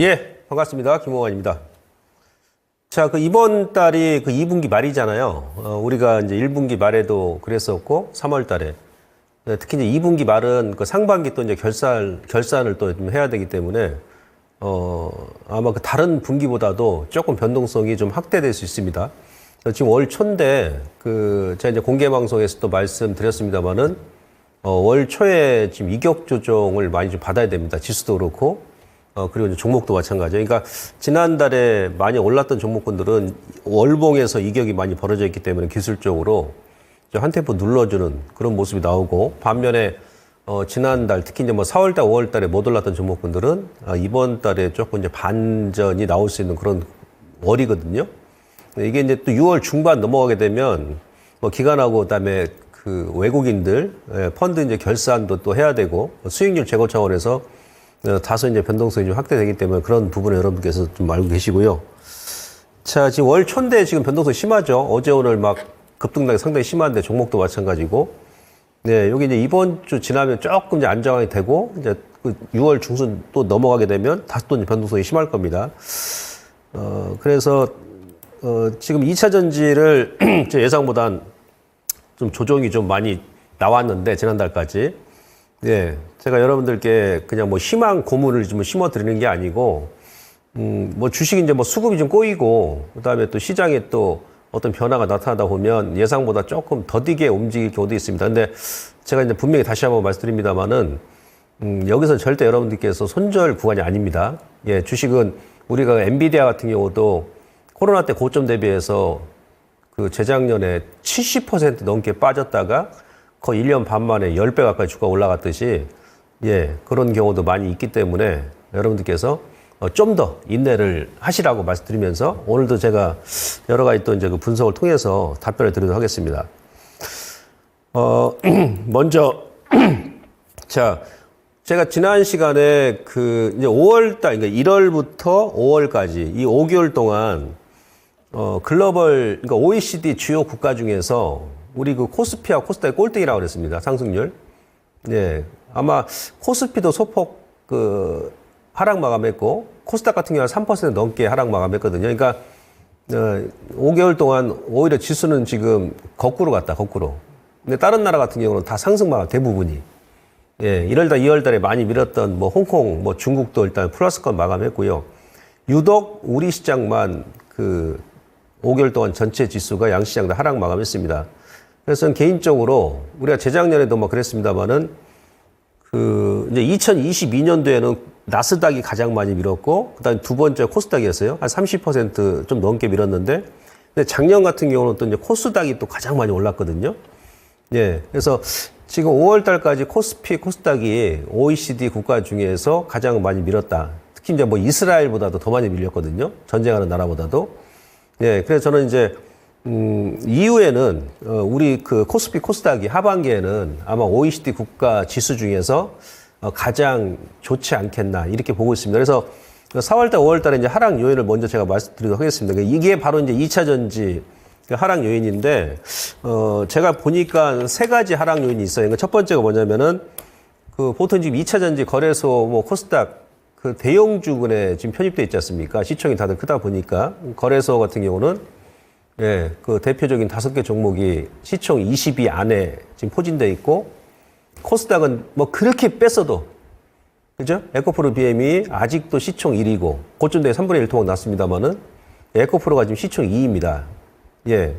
예, 반갑습니다. 김홍환입니다. 자, 이번 달이 2분기 말이잖아요. 우리가 이제 1분기 말에도 그랬었고, 3월 달에. 특히 이제 2분기 말은 상반기 또 이제 결산을 또 좀 해야 되기 때문에, 아마 다른 분기보다도 조금 변동성이 좀 확대될 수 있습니다. 지금 월 초인데, 제가 이제 공개 방송에서 또 말씀드렸습니다만은, 월 초에 지금 이격 조정을 많이 좀 받아야 됩니다. 지수도 그렇고, 그리고 이제 종목도 마찬가지예요. 그러니까 지난달에 많이 올랐던 종목군들은 월봉에서 이격이 많이 벌어져 있기 때문에 기술적으로 한 템포 눌러주는 그런 모습이 나오고, 반면에 지난달 특히 이제 4월달, 5월달에 못 올랐던 종목군들은 이번 달에 조금 이제 반전이 나올 수 있는 그런 월이거든요. 이게 이제 또 6월 중반 넘어가게 되면 기관하고 그다음에 외국인들 펀드 이제 결산도 또 해야 되고 수익률 제고 차원에서 다소 이제 변동성이 좀 확대되기 때문에 그런 부분을 여러분께서 좀 알고 계시고요. 자, 지금 월 초인데 지금 변동성이 심하죠. 어제 오늘 막 급등락이 상당히 심한데 종목도 마찬가지고. 네, 여기 이제 이번 주 지나면 조금 이제 안정이 되고 이제 6월 중순 또 넘어가게 되면 다시 또 이제 변동성이 심할 겁니다. 그래서 지금 2차 전지를 제 예상보단 좀 조정이 좀 많이 나왔는데 지난달까지. 예, 제가 여러분들께 그냥 희망 고문을 좀 심어 드리는 게 아니고, 주식이 이제 수급이 좀 꼬이고, 그 다음에 또 시장에 또 어떤 변화가 나타나다 보면 예상보다 조금 더디게 움직일 경우도 있습니다. 근데 제가 이제 분명히 다시 한번 말씀드립니다만은, 여기서 절대 여러분들께서 손절 구간이 아닙니다. 예, 주식은 우리가 엔비디아 같은 경우도 코로나 때 고점 대비해서 재작년에 70% 넘게 빠졌다가 거의 1년 반 만에 10배 가까이 주가 올라갔듯이, 예, 그런 경우도 많이 있기 때문에 여러분들께서 좀 더 인내를 하시라고 말씀드리면서 오늘도 제가 여러 가지 또 이제 분석을 통해서 답변을 드리도록 하겠습니다. 먼저, 자, 제가 지난 시간에 이제 5월달, 그러니까 1월부터 5월까지 이 5개월 동안 글로벌, 그러니까 OECD 주요 국가 중에서 우리 코스피와 코스닥이 꼴등이라고 그랬습니다. 상승률. 예. 아마 코스피도 소폭 하락 마감했고, 코스닥 같은 경우는 3% 넘게 하락 마감했거든요. 그러니까, 5개월 동안 오히려 지수는 지금 거꾸로 갔다, 거꾸로. 근데 다른 나라 같은 경우는 다 상승 마감, 대부분이. 예. 1월달, 2월달에 많이 밀었던 홍콩, 중국도 일단 플러스권 마감했고요. 유독 우리 시장만 5개월 동안 전체 지수가 양시장 다 하락 마감했습니다. 그래서 저는 개인적으로 우리가 재작년에도 그랬습니다만은 이제 2022년도에는 나스닥이 가장 많이 밀었고 그다음에 두 번째 코스닥이었어요. 한 30% 좀 넘게 밀었는데 근데 작년 같은 경우는 또 이제 코스닥이 또 가장 많이 올랐거든요. 예. 그래서 지금 5월 달까지 코스피, 코스닥이 OECD 국가 중에서 가장 많이 밀었다. 특히 이제 이스라엘보다도 더 많이 밀렸거든요. 전쟁하는 나라보다도. 예. 그래서 저는 이제 이후에는 우리 코스피 코스닥이 하반기에는 아마 OECD 국가 지수 중에서 가장 좋지 않겠나 이렇게 보고 있습니다. 그래서 4월달, 5월달에 이제 하락 요인을 먼저 제가 말씀드리도록 하겠습니다. 이게 바로 이제 2차 전지 하락 요인인데 제가 보니까 세 가지 하락 요인이 있어요. 그러니까 첫 번째가 뭐냐면은 보통 지금 2차 전지 거래소 코스닥 대형주군에 지금 편입돼 있지 않습니까? 시총이 다들 크다 보니까 거래소 같은 경우는 예, 대표적인 5개 종목이 시총 20위 안에 지금 포진되어 있고, 코스닥은 그렇게 뺐어도, 그죠? 에코프로 BM이 아직도 시총 1위고, 고점대에 3분의 1 토막 났습니다만은, 에코프로가 지금 시총 2위입니다. 예.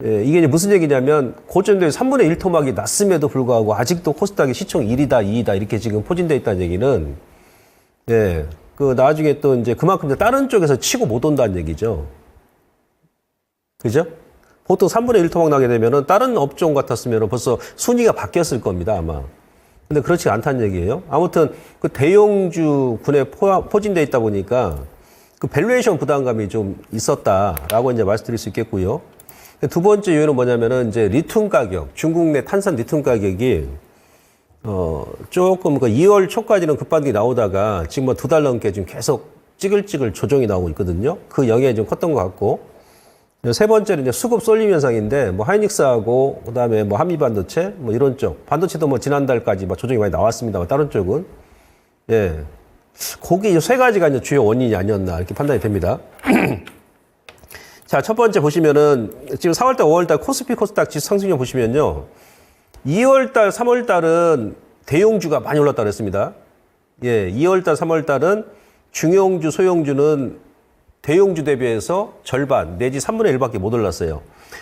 예, 이게 이제 무슨 얘기냐면, 고점대에 3분의 1 토막이 났음에도 불구하고, 아직도 코스닥이 시총 1위다, 2위다, 이렇게 지금 포진되어 있다는 얘기는, 예, 나중에 또 이제 그만큼 다른 쪽에서 치고 못 온다는 얘기죠. 그죠? 보통 3분의 1 토막 나게 되면은 다른 업종 같았으면 벌써 순위가 바뀌었을 겁니다, 아마. 근데 그렇지 않다는 얘기예요. 아무튼 대형주 군에 포진되어 있다 보니까 밸류에이션 부담감이 좀 있었다라고 이제 말씀드릴 수 있겠고요. 두 번째 요인은 뭐냐면은 이제 리튬 가격, 중국 내 탄산 리튬 가격이 조금 2월 초까지는 급반등이 나오다가 지금 2달 넘게 지금 계속 찌글찌글 조정이 나오고 있거든요. 그 영향이 좀 컸던 것 같고. 세 번째는 이제 수급 쏠림 현상인데, 하이닉스하고, 그 다음에 한미반도체, 이런 쪽. 반도체도 지난달까지 조정이 많이 나왔습니다. 다른 쪽은. 예. 그게 이제 세 가지가 이제 주요 원인이 아니었나 이렇게 판단이 됩니다. 자, 첫 번째 보시면은 지금 4월달, 5월달 코스피 코스닥 지수 상승률 보시면요. 2월달, 3월달은 대용주가 많이 올랐다 그랬습니다. 예, 2월달, 3월달은 중용주, 소용주는 대용주 대비해서 절반 내지 3분의 1밖에 못 올랐어요.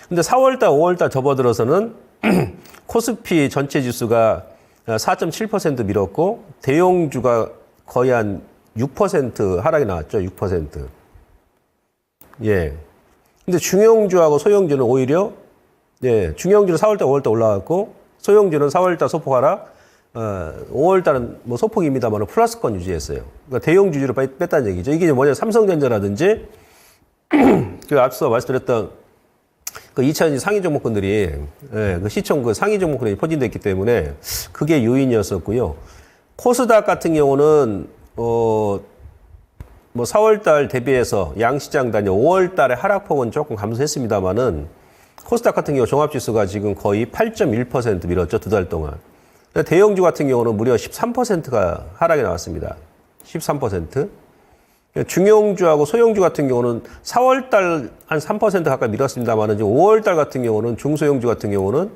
근데 4월달, 5월달 접어들어서는 코스피 전체 지수가 4.7% 밀었고 대용주가 거의 한 6% 하락이 나왔죠. 6%. 예. 근데 중용주하고 소용주는 오히려 예, 중용주는 4월달, 5월달 올라갔고 소용주는 4월달 소폭 하락, 5월달은 뭐 소폭입니다만 플러스권 유지했어요. 그러니까 대용주주를 뺐다는 얘기죠. 이게 뭐냐, 삼성전자라든지 그 앞서 말씀드렸던 그 2차전지 상위 종목군들이 예, 그 시총 그 상위 종목군들이 포진됐기 때문에 그게 요인이었었고요. 코스닥 같은 경우는 뭐 4월달 대비해서 양시장 단위 5월달에 하락폭은 조금 감소했습니다만은 코스닥 같은 경우 종합지수가 지금 거의 8.1% 밀었죠. 두 달 동안. 대형주 같은 경우는 무려 13%가 하락이 나왔습니다. 13%. 중용주하고 소용주 같은 경우는 4월달 한 3% 가까이 밀었습니다만은 지금 5월달 같은 경우는 중소형주 같은 경우는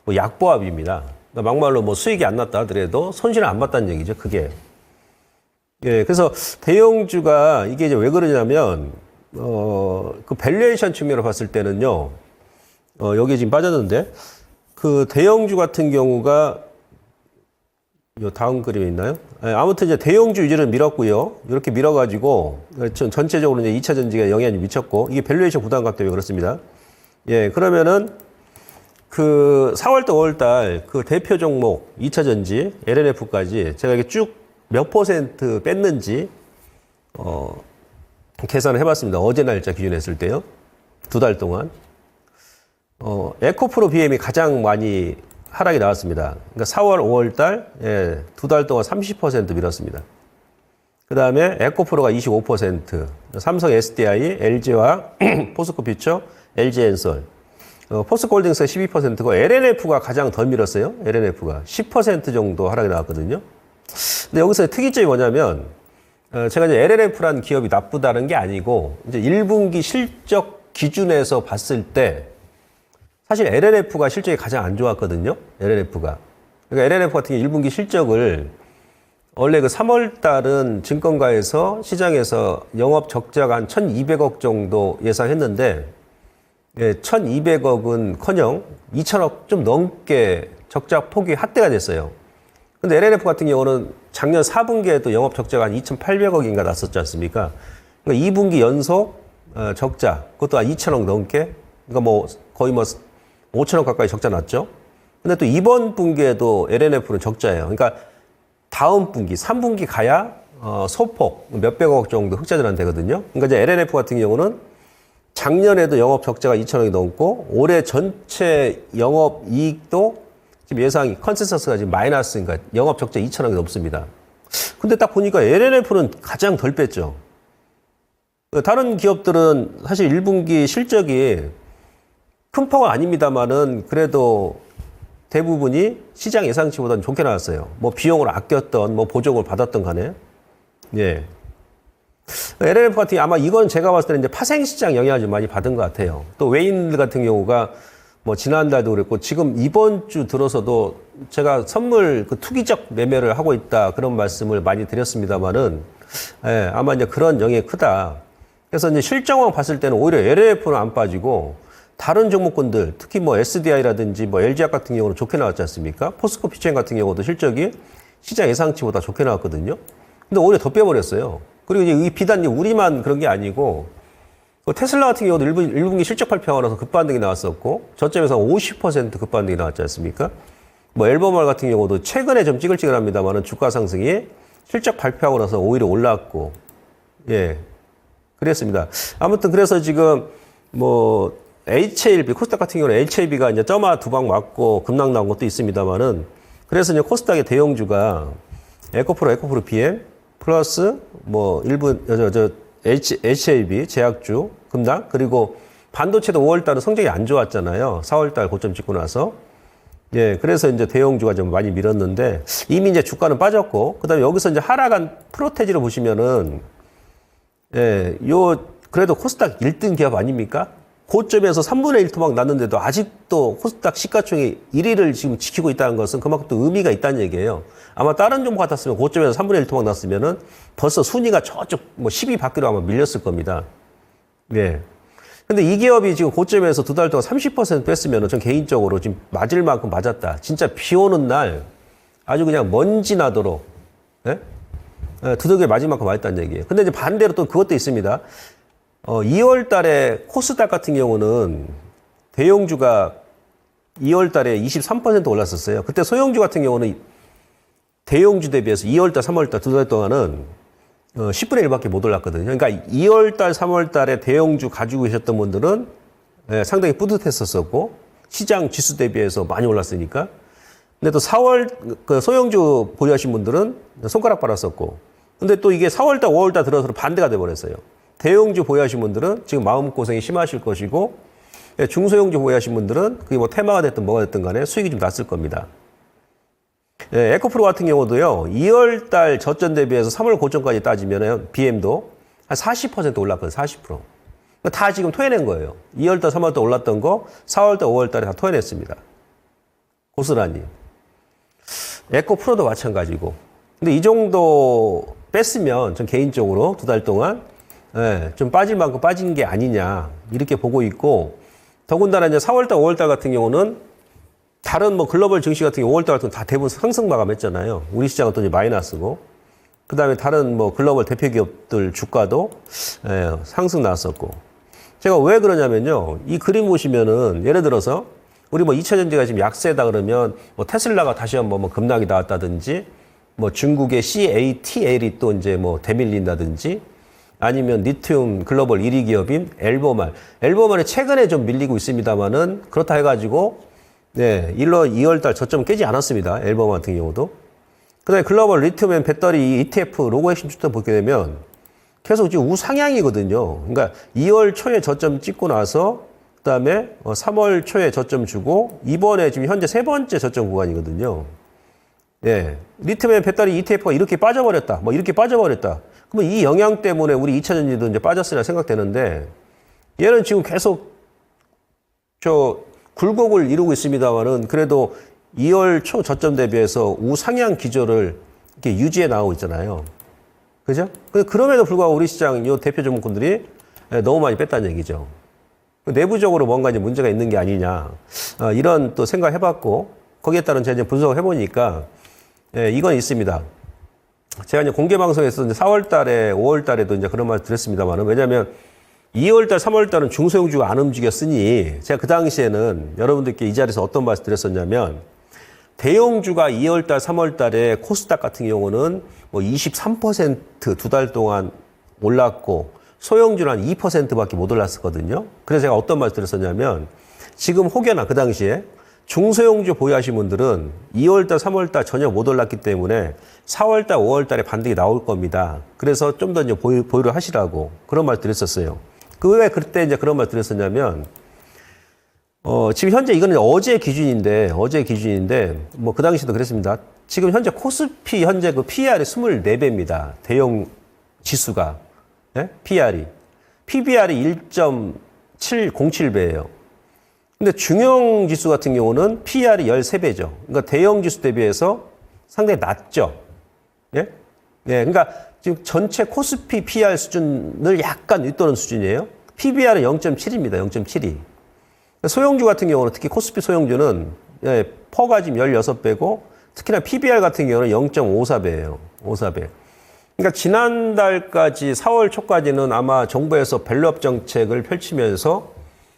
뭐 약보합입니다. 그러니까 막말로 뭐 수익이 안 났다 하더라도 손실을 안 봤다는 얘기죠. 그게. 예, 그래서 대형주가 이게 이제 왜 그러냐면, 그 밸류에이션 측면으로 봤을 때는요, 여기 지금 빠졌는데, 그 대형주 같은 경우가, 요 다음 그림에 있나요? 예, 아무튼 이제 대형주 위주를 밀었고요. 이렇게 밀어가지고, 전체적으로 이제 2차 전지가 영향이 미쳤고, 이게 밸류에이션 부담감 때문에 그렇습니다. 예, 그러면은, 그 4월달, 5월달 그 대표 종목 2차 전지, LNF까지 제가 이렇게 쭉 몇 퍼센트 뺐는지 계산을 해봤습니다. 어제 날짜 기준했을 때요. 두 달 동안. 에코프로 BM이 가장 많이 하락이 나왔습니다. 그러니까 4월, 5월 달, 예, 두 달 동안 30% 밀었습니다. 그 다음에 에코프로가 25%, 삼성 SDI, LG화학, 포스코피처, LG엔솔, 포스코홀딩스가 12%고 LNF가 가장 덜 밀었어요. LNF가 10% 정도 하락이 나왔거든요. 근데 여기서 특이점이 뭐냐면, 제가 이제 LNF라는 기업이 나쁘다는 게 아니고, 이제 1분기 실적 기준에서 봤을 때, 사실 LNF가 실적이 가장 안 좋았거든요. LNF가. 그러니까 LNF 같은 경우 1분기 실적을, 원래 그 3월 달은 증권가에서 시장에서 영업 적자가 한 1,200억 정도 예상했는데, 예, 1,200억은 커녕 2,000억 좀 넘게 적자 폭이 확대가 됐어요. 근데 LNF 같은 경우는 작년 4분기에도 영업 적자가 한 2,800억인가 났었지 않습니까? 그러니까 2분기 연속 적자, 그것도 한 2,000억 넘게, 그러니까 뭐 거의 뭐 5,000억 가까이 적자 났죠. 근데 또 이번 분기에도 LNF는 적자예요. 그러니까 다음 분기, 3분기 가야 소폭 몇백억 정도 흑자 전환되거든요. 그러니까 이제 LNF 같은 경우는 작년에도 영업 적자가 2,000억이 넘고 올해 전체 영업 이익도 지금 예상이 컨센서스가 지금 마이너스, 그러니까 영업 적자 2,000억이 넘습니다. 근데 딱 보니까 LNF는 가장 덜 뺐죠. 다른 기업들은 사실 1분기 실적이 큰 폭은 아닙니다만은 그래도 대부분이 시장 예상치보다는 좋게 나왔어요. 뭐 비용을 아꼈던, 뭐 보조금을 받았던 간에. 예. LNF 같은 경우 아마 이건 제가 봤을 때는 이제 파생시장 영향을 좀 많이 받은 것 같아요. 또 외인들 같은 경우가 뭐 지난달도 그랬고 지금 이번 주 들어서도 제가 선물 그 투기적 매매를 하고 있다 그런 말씀을 많이 드렸습니다만은 예, 아마 이제 그런 영향이 크다. 그래서 이제 실적만 봤을 때는 오히려 LNF는 안 빠지고 다른 종목군들 특히 뭐 SDI라든지 뭐 LG화학 같은 경우는 좋게 나왔지 않습니까? 포스코 피처 같은 경우도 실적이 시장 예상치보다 좋게 나왔거든요. 근데 오히려 더 빼버렸어요. 그리고 이제 이 비단 우리만 그런 게 아니고 테슬라 같은 경우도 1분기 실적 발표하고 나서 급반등이 나왔었고 저점에서 50% 급반등이 나왔지 않습니까? 뭐 앨범알 같은 경우도 최근에 좀 찌글찌글합니다만은 주가 상승이 실적 발표하고 나서 오히려 올랐고 예 그랬습니다. 아무튼 그래서 지금 뭐 HLB 코스닥 같은 경우는 HLB가 이제 점화 두 방 맞고 급락 나온 것도 있습니다만은 그래서 이제 코스닥의 대형주가 에코프로 BM 플러스 뭐 일부 HLB 제약주 급락 그리고 반도체도 5월달은 성적이 안 좋았잖아요. 4월달 고점 찍고 나서 예, 그래서 이제 대형주가 좀 많이 밀었는데 이미 이제 주가는 빠졌고 그다음에 여기서 이제 하락한 프로테지를 보시면은 예, 그래도 코스닥 1등 기업 아닙니까? 고점에서 3분의 1 토막 났는데도 아직도 코스닥 시가총액 1위를 지금 지키고 있다는 것은 그만큼 또 의미가 있다는 얘기예요. 아마 다른 종목 같았으면 고점에서 3분의 1 토막 났으면은 벌써 순위가 저쪽 뭐 10위 밖으로 아마 밀렸을 겁니다. 예. 근데 이 기업이 지금 고점에서 두 달 동안 30% 뺐으면은 전 개인적으로 지금 맞을 만큼 맞았다. 진짜 비 오는 날 아주 그냥 먼지 나도록, 예? 두들겨 맞을 만큼 맞았다는 얘기예요. 근데 이제 반대로 또 그것도 있습니다. 2월 달에 코스닥 같은 경우는 대형주가 2월 달에 23% 올랐었어요. 그때 소형주 같은 경우는 대형주 대비해서 2월 달, 3월 달 두 달 동안은 10분의 1밖에 못 올랐거든요. 그러니까 2월 달, 3월 달에 대형주 가지고 계셨던 분들은 상당히 뿌듯했었고 시장 지수 대비해서 많이 올랐으니까. 근데 또 4월 그 소형주 보유하신 분들은 손가락 빨았었고. 근데 또 이게 4월 달, 5월 달 들어서 반대가 돼 버렸어요. 대형주 보유하신 분들은 지금 마음고생이 심하실 것이고 중소형주 보유하신 분들은 그게 뭐 테마가 됐든 뭐가 됐든 간에 수익이 좀 났을 겁니다. 에코프로 같은 경우도요. 2월 달 저점 대비해서 3월 고점까지 따지면 BM도 한 40% 올랐거든요. 40%. 다 지금 토해낸 거예요. 2월 달, 3월 달 올랐던 거 4월 달, 5월 달에 다 토해냈습니다. 고스란히. 에코프로도 마찬가지고. 근데 이 정도 뺐으면 전 개인적으로 두 달 동안 좀 빠질 만큼 빠진 게 아니냐 이렇게 보고 있고 더군다나 이제 4월달, 5월달 같은 경우는 다른 뭐 글로벌 증시 같은 경우 5월달 같은 경우 다 대부분 상승 마감했잖아요. 우리 시장은 또 이제 마이너스고 그 다음에 다른 뭐 글로벌 대표 기업들 주가도 상승 나왔었고 제가 왜 그러냐면요. 이 그림 보시면은 예를 들어서 우리 뭐 2차 전지가 지금 약세다 그러면 뭐 테슬라가 다시 한번 뭐 급락이 나왔다든지 뭐 중국의 CATL이 또 이제 뭐 대밀린다든지 아니면 리튬 글로벌 1위 기업인 엘버말이 최근에 좀 밀리고 있습니다만은 그렇다 해가지고 2월 달 저점 깨지 않았습니다. 엘버말 같은 경우도. 그다음에 글로벌 리튬 배터리 ETF 로고 핵심 주도 보게 되면 계속 지금 우상향이거든요. 그러니까 2월 초에 저점 찍고 나서 그다음에 3월 초에 저점 주고 이번에 지금 현재 세 번째 저점 구간이거든요. 예. 리튬 배터리 ETF가 이렇게 빠져버렸다. 뭐 이렇게 빠져버렸다. 그러면 이 영향 때문에 우리 2차 전지도 이제 빠졌으리라 생각되는데 얘는 지금 계속 굴곡을 이루고 있습니다만은 그래도 2월 초 저점 대비해서 우상향 기조를 이렇게 유지해 나가고 있잖아요. 그죠? 그럼에도 불구하고 우리 시장 요 대표 종목군들이 너무 많이 뺐다는 얘기죠. 내부적으로 뭔가 이제 문제가 있는 게 아니냐. 이런 또 생각 해봤고 거기에 따른 제가 이제 분석을 해보니까 이건 있습니다. 제가 이제 공개 방송에서 이제 4월 달에, 5월 달에도 이제 그런 말 드렸습니다만은 왜냐면 2월 달, 3월 달은 중소형주가 안 움직였으니 제가 그 당시에는 여러분들께 이 자리에서 어떤 말씀 드렸었냐면 대형주가 2월 달, 3월 달에 코스닥 같은 경우는 뭐 23% 두 달 동안 올랐고 소형주는 한 2%밖에 못 올랐었거든요. 그래서 제가 어떤 말씀 드렸었냐면 지금 혹여나 그 당시에 중소형주 보유하신 분들은 2월달, 3월달 전혀 못 올랐기 때문에 4월달, 5월달에 반등이 나올 겁니다. 그래서 좀 더 이제 보유를 하시라고 그런 말 드렸었어요. 그 왜 그때 이제 그런 말 드렸었냐면, 지금 현재 이거는 어제 기준인데 뭐 그 당시도 그랬습니다. 지금 현재 코스피 현재 그 PR이 24배입니다. 대형 지수가. 네? PR이. PBR이 1.707배예요. 근데 중형 지수 같은 경우는 PR이 13배죠. 그러니까 대형 지수 대비해서 상당히 낮죠. 예? 예, 그러니까 지금 전체 코스피 PR 수준을 약간 윗도는 수준이에요. PBR은 0.7입니다. 0.72. 소형주 같은 경우는 특히 코스피 소형주는 퍼가 지금 16배고 특히나 PBR 같은 경우는 0.54배예요. 54배. 그러니까 지난달까지 4월 초까지는 아마 정부에서 밸류업 정책을 펼치면서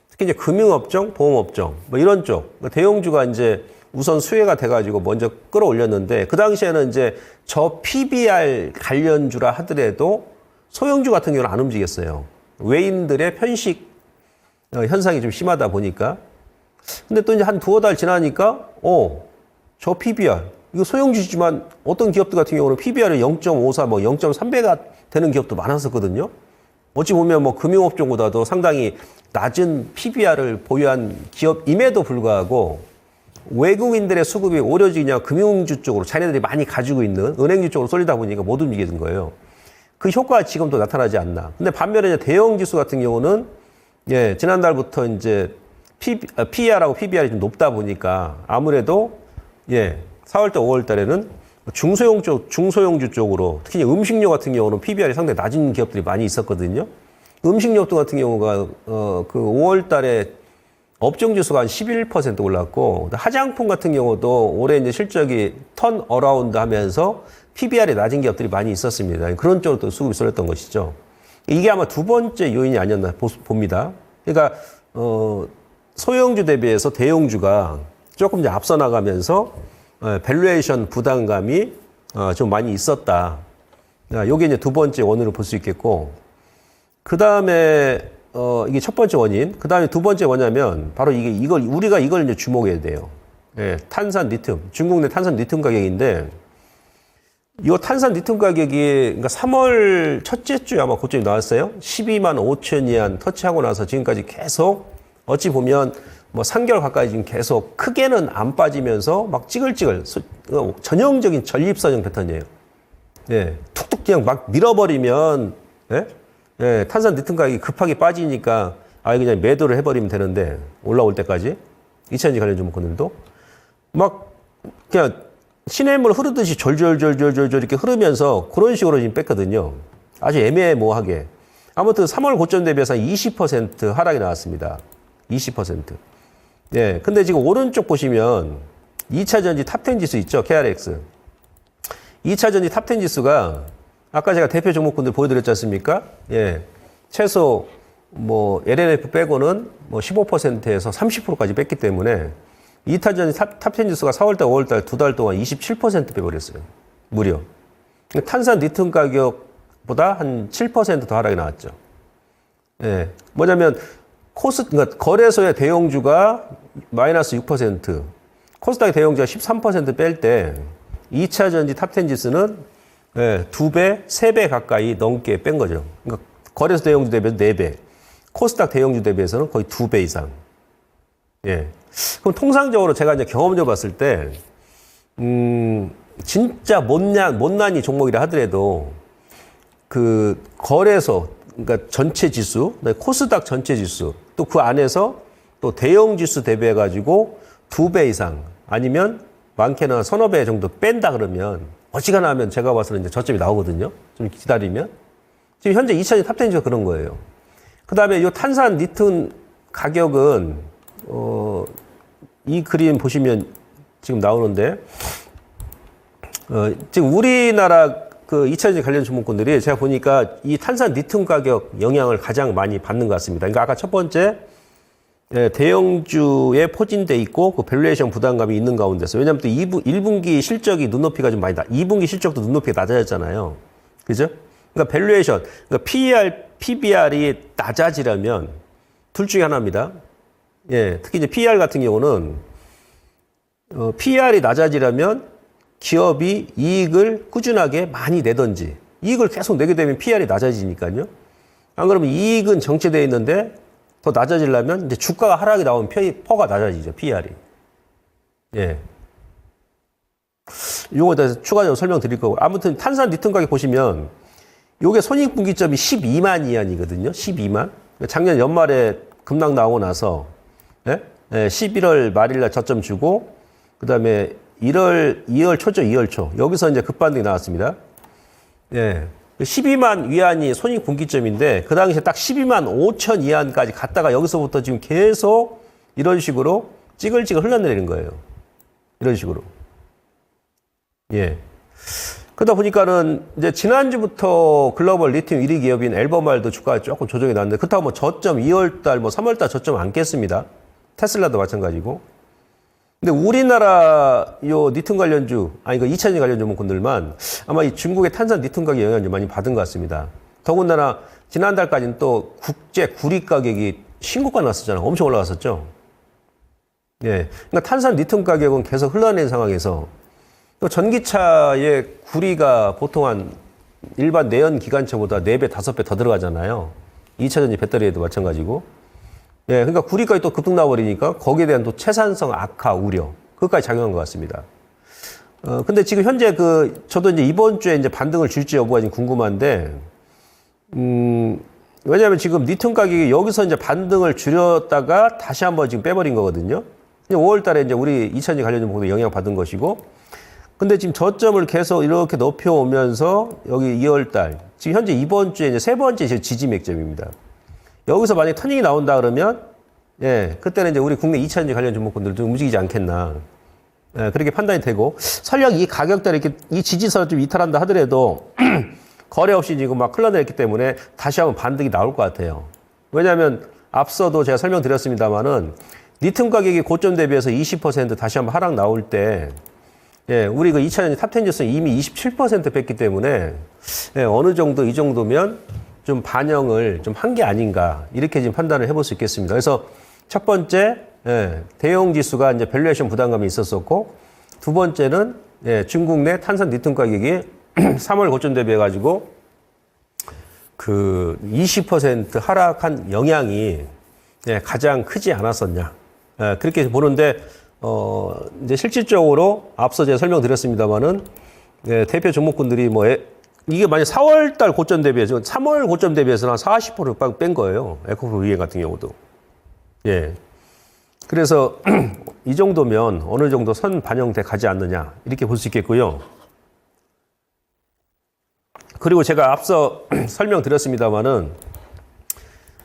특히 이제 금융업종, 보험업종, 뭐 이런 쪽, 대형주가 이제 우선 수혜가 돼가지고 먼저 끌어올렸는데, 그 당시에는 이제 저 PBR 관련주라 하더라도 소형주 같은 경우는 안 움직였어요. 외인들의 편식 현상이 좀 심하다 보니까. 근데 또 이제 한 두어 달 지나니까, 저 PBR, 이거 소형주지만 어떤 기업들 같은 경우는 PBR이 0.54, 뭐 0.3배가 되는 기업도 많았었거든요. 어찌 보면 뭐 금융업종보다도 상당히 낮은 PBR을 보유한 기업임에도 불구하고 외국인들의 수급이 오로지 그냥 금융주 쪽으로 자기네들이 많이 가지고 있는 은행주 쪽으로 쏠리다 보니까 못 움직이는 거예요. 그 효과가 지금도 나타나지 않나. 근데 반면에 이제 대형 지수 같은 경우는 예, 지난달부터 이제 PER하고 PBR이 좀 높다 보니까 아무래도 예, 4월달, 5월달에는 중소형주 쪽으로 특히 음식료 같은 경우는 PBR이 상당히 낮은 기업들이 많이 있었거든요. 음식료 같은 경우가 그 5월달에 업종 지수가 한 11% 올랐고 화장품 같은 경우도 올해 이제 실적이 턴 어라운드 하면서 PBR이 낮은 기업들이 많이 있었습니다. 그런 쪽으로 또 수급이 쏠렸던 것이죠. 이게 아마 두 번째 요인이 아니었나 봅니다. 그러니까 소형주 대비해서 대형주가 조금 이제 앞서 나가면서 밸류에이션 부담감이 좀 많이 있었다. 요게 이제 두 번째 원인으로 볼 수 있겠고, 그 다음에 이게 첫 번째 원인, 그 다음에 두 번째 뭐냐면 바로 우리가 이걸 이제 주목해야 돼요. 예, 탄산 리튬, 중국 내 탄산 리튬 가격인데. 이 탄산 리튬 가격이 그러니까 3월 첫째 주에 아마 고점이 나왔어요. 12만 5천 위안 터치하고 나서 지금까지 계속 어찌 보면 뭐 3개월 가까이 지금 계속 크게는 안 빠지면서 막 찌글찌글 전형적인 전립선형 패턴이에요. 예, 툭툭 그냥 막 밀어버리면 예? 예, 탄산 리튬 가격이 급하게 빠지니까 아예 그냥 매도를 해버리면 되는데 올라올 때까지 2차전지 관련 종목들도 막 그냥 시냇물 흐르듯이 졸졸졸졸졸 이렇게 흐르면서 그런 식으로 지금 뺐거든요. 아주 애매모호하게. 아무튼 3월 고점 대비해서 20% 하락이 나왔습니다. 20%. 예. 근데 지금 오른쪽 보시면 2차전지 탑10 지수 있죠? KRX. 2차전지 탑10 지수가 아까 제가 대표 종목군들 보여드렸지 않습니까? 예. 최소 뭐 LNF 빼고는 뭐 15%에서 30%까지 뺐기 때문에 2차전지 탑10 지수가 4월달, 5월달 두 달 동안 27% 빼버렸어요. 무려. 탄산 리튬 가격보다 한 7% 더 하락이 나왔죠. 예. 뭐냐면, 그러니까 거래소의 대형주가 마이너스 6%, 코스닥의 대형주가 13% 뺄 때, 2차전지 탑10 지수는 예, 2배, 3배 가까이 넘게 뺀 거죠. 그러니까 거래소 대형주 대비해서 4배, 코스닥 대형주 대비해서는 거의 2배 이상. 예. 그럼 통상적으로 제가 이제 경험적으로 봤을 때, 진짜 못난이 종목이라 하더라도, 그, 거래소, 그러니까 전체 지수, 코스닥 전체 지수, 또 그 안에서 또 대형 지수 대비해가지고 2배 이상, 아니면 많게는 서너 배 정도 뺀다 그러면, 어지간하 하면 제가 봐서는 이제 저점이 나오거든요. 좀 기다리면. 지금 현재 2차전지 탑10가 그런 거예요. 그 다음에 이 탄산 리튬 가격은, 이 그림 보시면 지금 나오는데, 지금 우리나라 그 2차전지 관련 종목군들이 제가 보니까 이 탄산 리튬 가격 영향을 가장 많이 받는 것 같습니다. 그러니까 아까 첫 번째, 대형주에 포진돼 있고 그 밸류에이션 부담감이 있는 가운데서, 왜냐하면 또 1분기 실적이 눈높이가 좀 많이 2분기 실적도 눈높이가 낮아졌잖아요. 그죠? 그러니까 밸류에이션, 그러니까 PER, PBR이 낮아지려면 둘 중에 하나입니다. 예, 특히 이제 PER 같은 경우는, PER이 낮아지려면 기업이 이익을 꾸준하게 많이 내든지, 이익을 계속 내게 되면 PER이 낮아지니까요. 안 그러면 이익은 정체되어 있는데 더 낮아지려면 이제 주가가 하락이 나오면 퍼가 낮아지죠, PER이. 예. 요거에 대해서 추가적으로 설명드릴 거고. 아무튼 탄산 리튬 가격 보시면 요게 손익분기점이 12만 위안이거든요. 12만. 작년 연말에 급락 나오고 나서, 예? 11월 말일날 저점 주고, 그 다음에 2월 초죠, 2월 초. 여기서 이제 급반등이 나왔습니다. 예. 12만 위안이 손익분기점인데, 그 당시에 딱 12만 5천 위안까지 갔다가 여기서부터 지금 계속 이런 식으로 찌글찌글 흘러내리는 거예요. 이런 식으로. 예. 그러다 보니까는 이제 지난주부터 글로벌 리튬 1위 기업인 앨범알도 주가가 조금 조정이 나왔는데, 그렇다고 뭐 저점 2월달, 뭐 3월달 저점 안 깼습니다. 테슬라도 마찬가지고. 근데 우리나라 요 리튬 관련주, 아니 그 2차전지 관련 종목군들만 아마 이 중국의 탄산 리튬 가격 영향을 좀 많이 받은 것 같습니다. 더군다나 지난달까지는 또 국제 구리 가격이 신고가 났었잖아요. 엄청 올라갔었죠. 예. 그러니까 탄산 리튬 가격은 계속 흘러내는 상황에서 또 전기차의 구리가 보통 한 일반 내연 기관차보다 4배, 5배 더 들어가잖아요. 2차전지 배터리에도 마찬가지고. 예, 그러니까 구리까지 또 급등 나버리니까 거기에 대한 또 채산성 악화 우려. 그것까지 작용한 것 같습니다. 근데 지금 현재 저도 이제 이번 주에 이제 반등을 줄지 여부가 지금 궁금한데, 왜냐하면 지금 리튬 가격이 여기서 이제 반등을 줄였다가 다시 한번 지금 빼버린 거거든요. 5월 달에 이제 우리 2차전지 관련 종목도 영향 받은 것이고, 근데 지금 저점을 계속 이렇게 높여오면서 여기 2월 달, 지금 현재 이번 주에 이제 세 번째 지지 맥점입니다. 여기서 만약에 터닝이 나온다 그러면, 예, 그때는 이제 우리 국내 2차전지 관련 종목군들도 움직이지 않겠나. 예, 그렇게 판단이 되고, 설령 이 가격대를 이렇게 이 지지선을 좀 이탈한다 하더라도, 거래 없이 지금 막 흘러내렸기 때문에 다시 한번 반등이 나올 것 같아요. 왜냐하면 앞서도 제가 설명드렸습니다만은 리튬 가격이 고점 대비해서 20% 다시 한번 하락 나올 때, 예, 우리 그 2차전지 탑10 지수는 이미 27% 뺐기 때문에, 예, 어느 정도 이 정도면 좀 반영을 좀 한 게 아닌가, 이렇게 지금 판단을 해볼 수 있겠습니다. 그래서 첫 번째, 예, 대형 지수가 이제 밸류에이션 부담감이 있었었고, 두 번째는, 예, 중국 내 탄산 리튬 가격이 3월 고점 대비해가지고, 20% 하락한 영향이, 예, 가장 크지 않았었냐. 예, 그렇게 보는데, 이제 실질적으로 앞서 제가 설명드렸습니다만은, 예, 대표 종목군들이 이게 만약 4월 달 고점 대비해서, 3월 고점 대비해서는 한 40% 뺀 거예요. 에코프로 같은 경우도. 예. 그래서 이 정도면 어느 정도 선 반영돼 가지 않느냐, 이렇게 볼 수 있겠고요. 그리고 제가 앞서 설명드렸습니다만은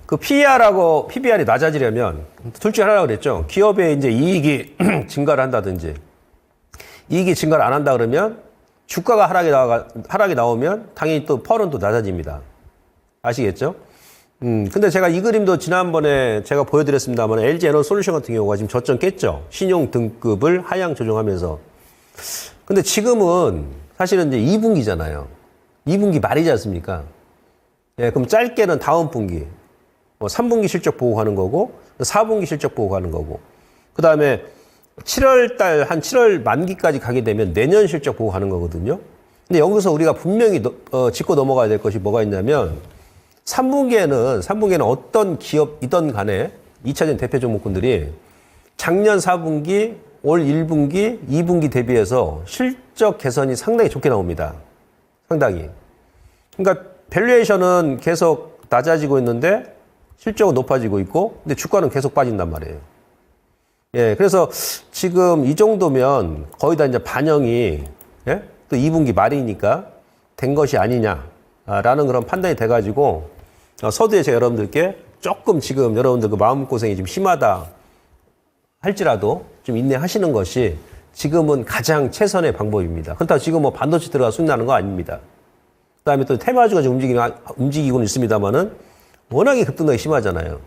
그 PER하고 PBR이 낮아지려면 둘 중에 하나라고 그랬죠. 기업의 이제 이익이 증가를 한다든지, 이익이 증가를 안 한다 그러면 주가가 하락이 나오면 당연히 또 펄은 또 낮아집니다. 아시겠죠? 근데 제가 이 그림도 지난번에 제가 보여드렸습니다만 LG 에너솔루션 같은 경우가 지금 저점 깼죠. 신용 등급을 하향 조정하면서. 근데 지금은 사실은 이제 2분기잖아요. 2분기 말이지 않습니까? 예, 그럼 짧게는 다음 분기, 3분기 실적 보고 가는 거고, 4분기 실적 보고 가는 거고, 그 다음에 7월 달, 한 7월 만기까지 가게 되면 내년 실적 보고 가는 거거든요. 근데 여기서 우리가 분명히 짚고 넘어가야 될 것이 뭐가 있냐면, 3분기에는 어떤 기업이든 간에 2차전 대표 종목군들이 작년 4분기, 올 1분기, 2분기 대비해서 실적 개선이 상당히 좋게 나옵니다. 상당히. 그러니까 밸류에이션은 계속 낮아지고 있는데 실적은 높아지고 있고, 근데 주가는 계속 빠진단 말이에요. 예, 그래서 지금 이 정도면 거의 다 이제 반영이, 예? 또 2분기 말이니까 된 것이 아니냐라는 그런 판단이 돼가지고, 서두에 제가 여러분들께 조금 지금 여러분들 그 마음고생이 좀 심하다 할지라도 좀 인내하시는 것이 지금은 가장 최선의 방법입니다. 그렇다고 지금 반도체 들어가 순나는 거 아닙니다. 그 다음에 또 테마주가 지금 움직이고는 있습니다만은 워낙에 급등락이 심하잖아요.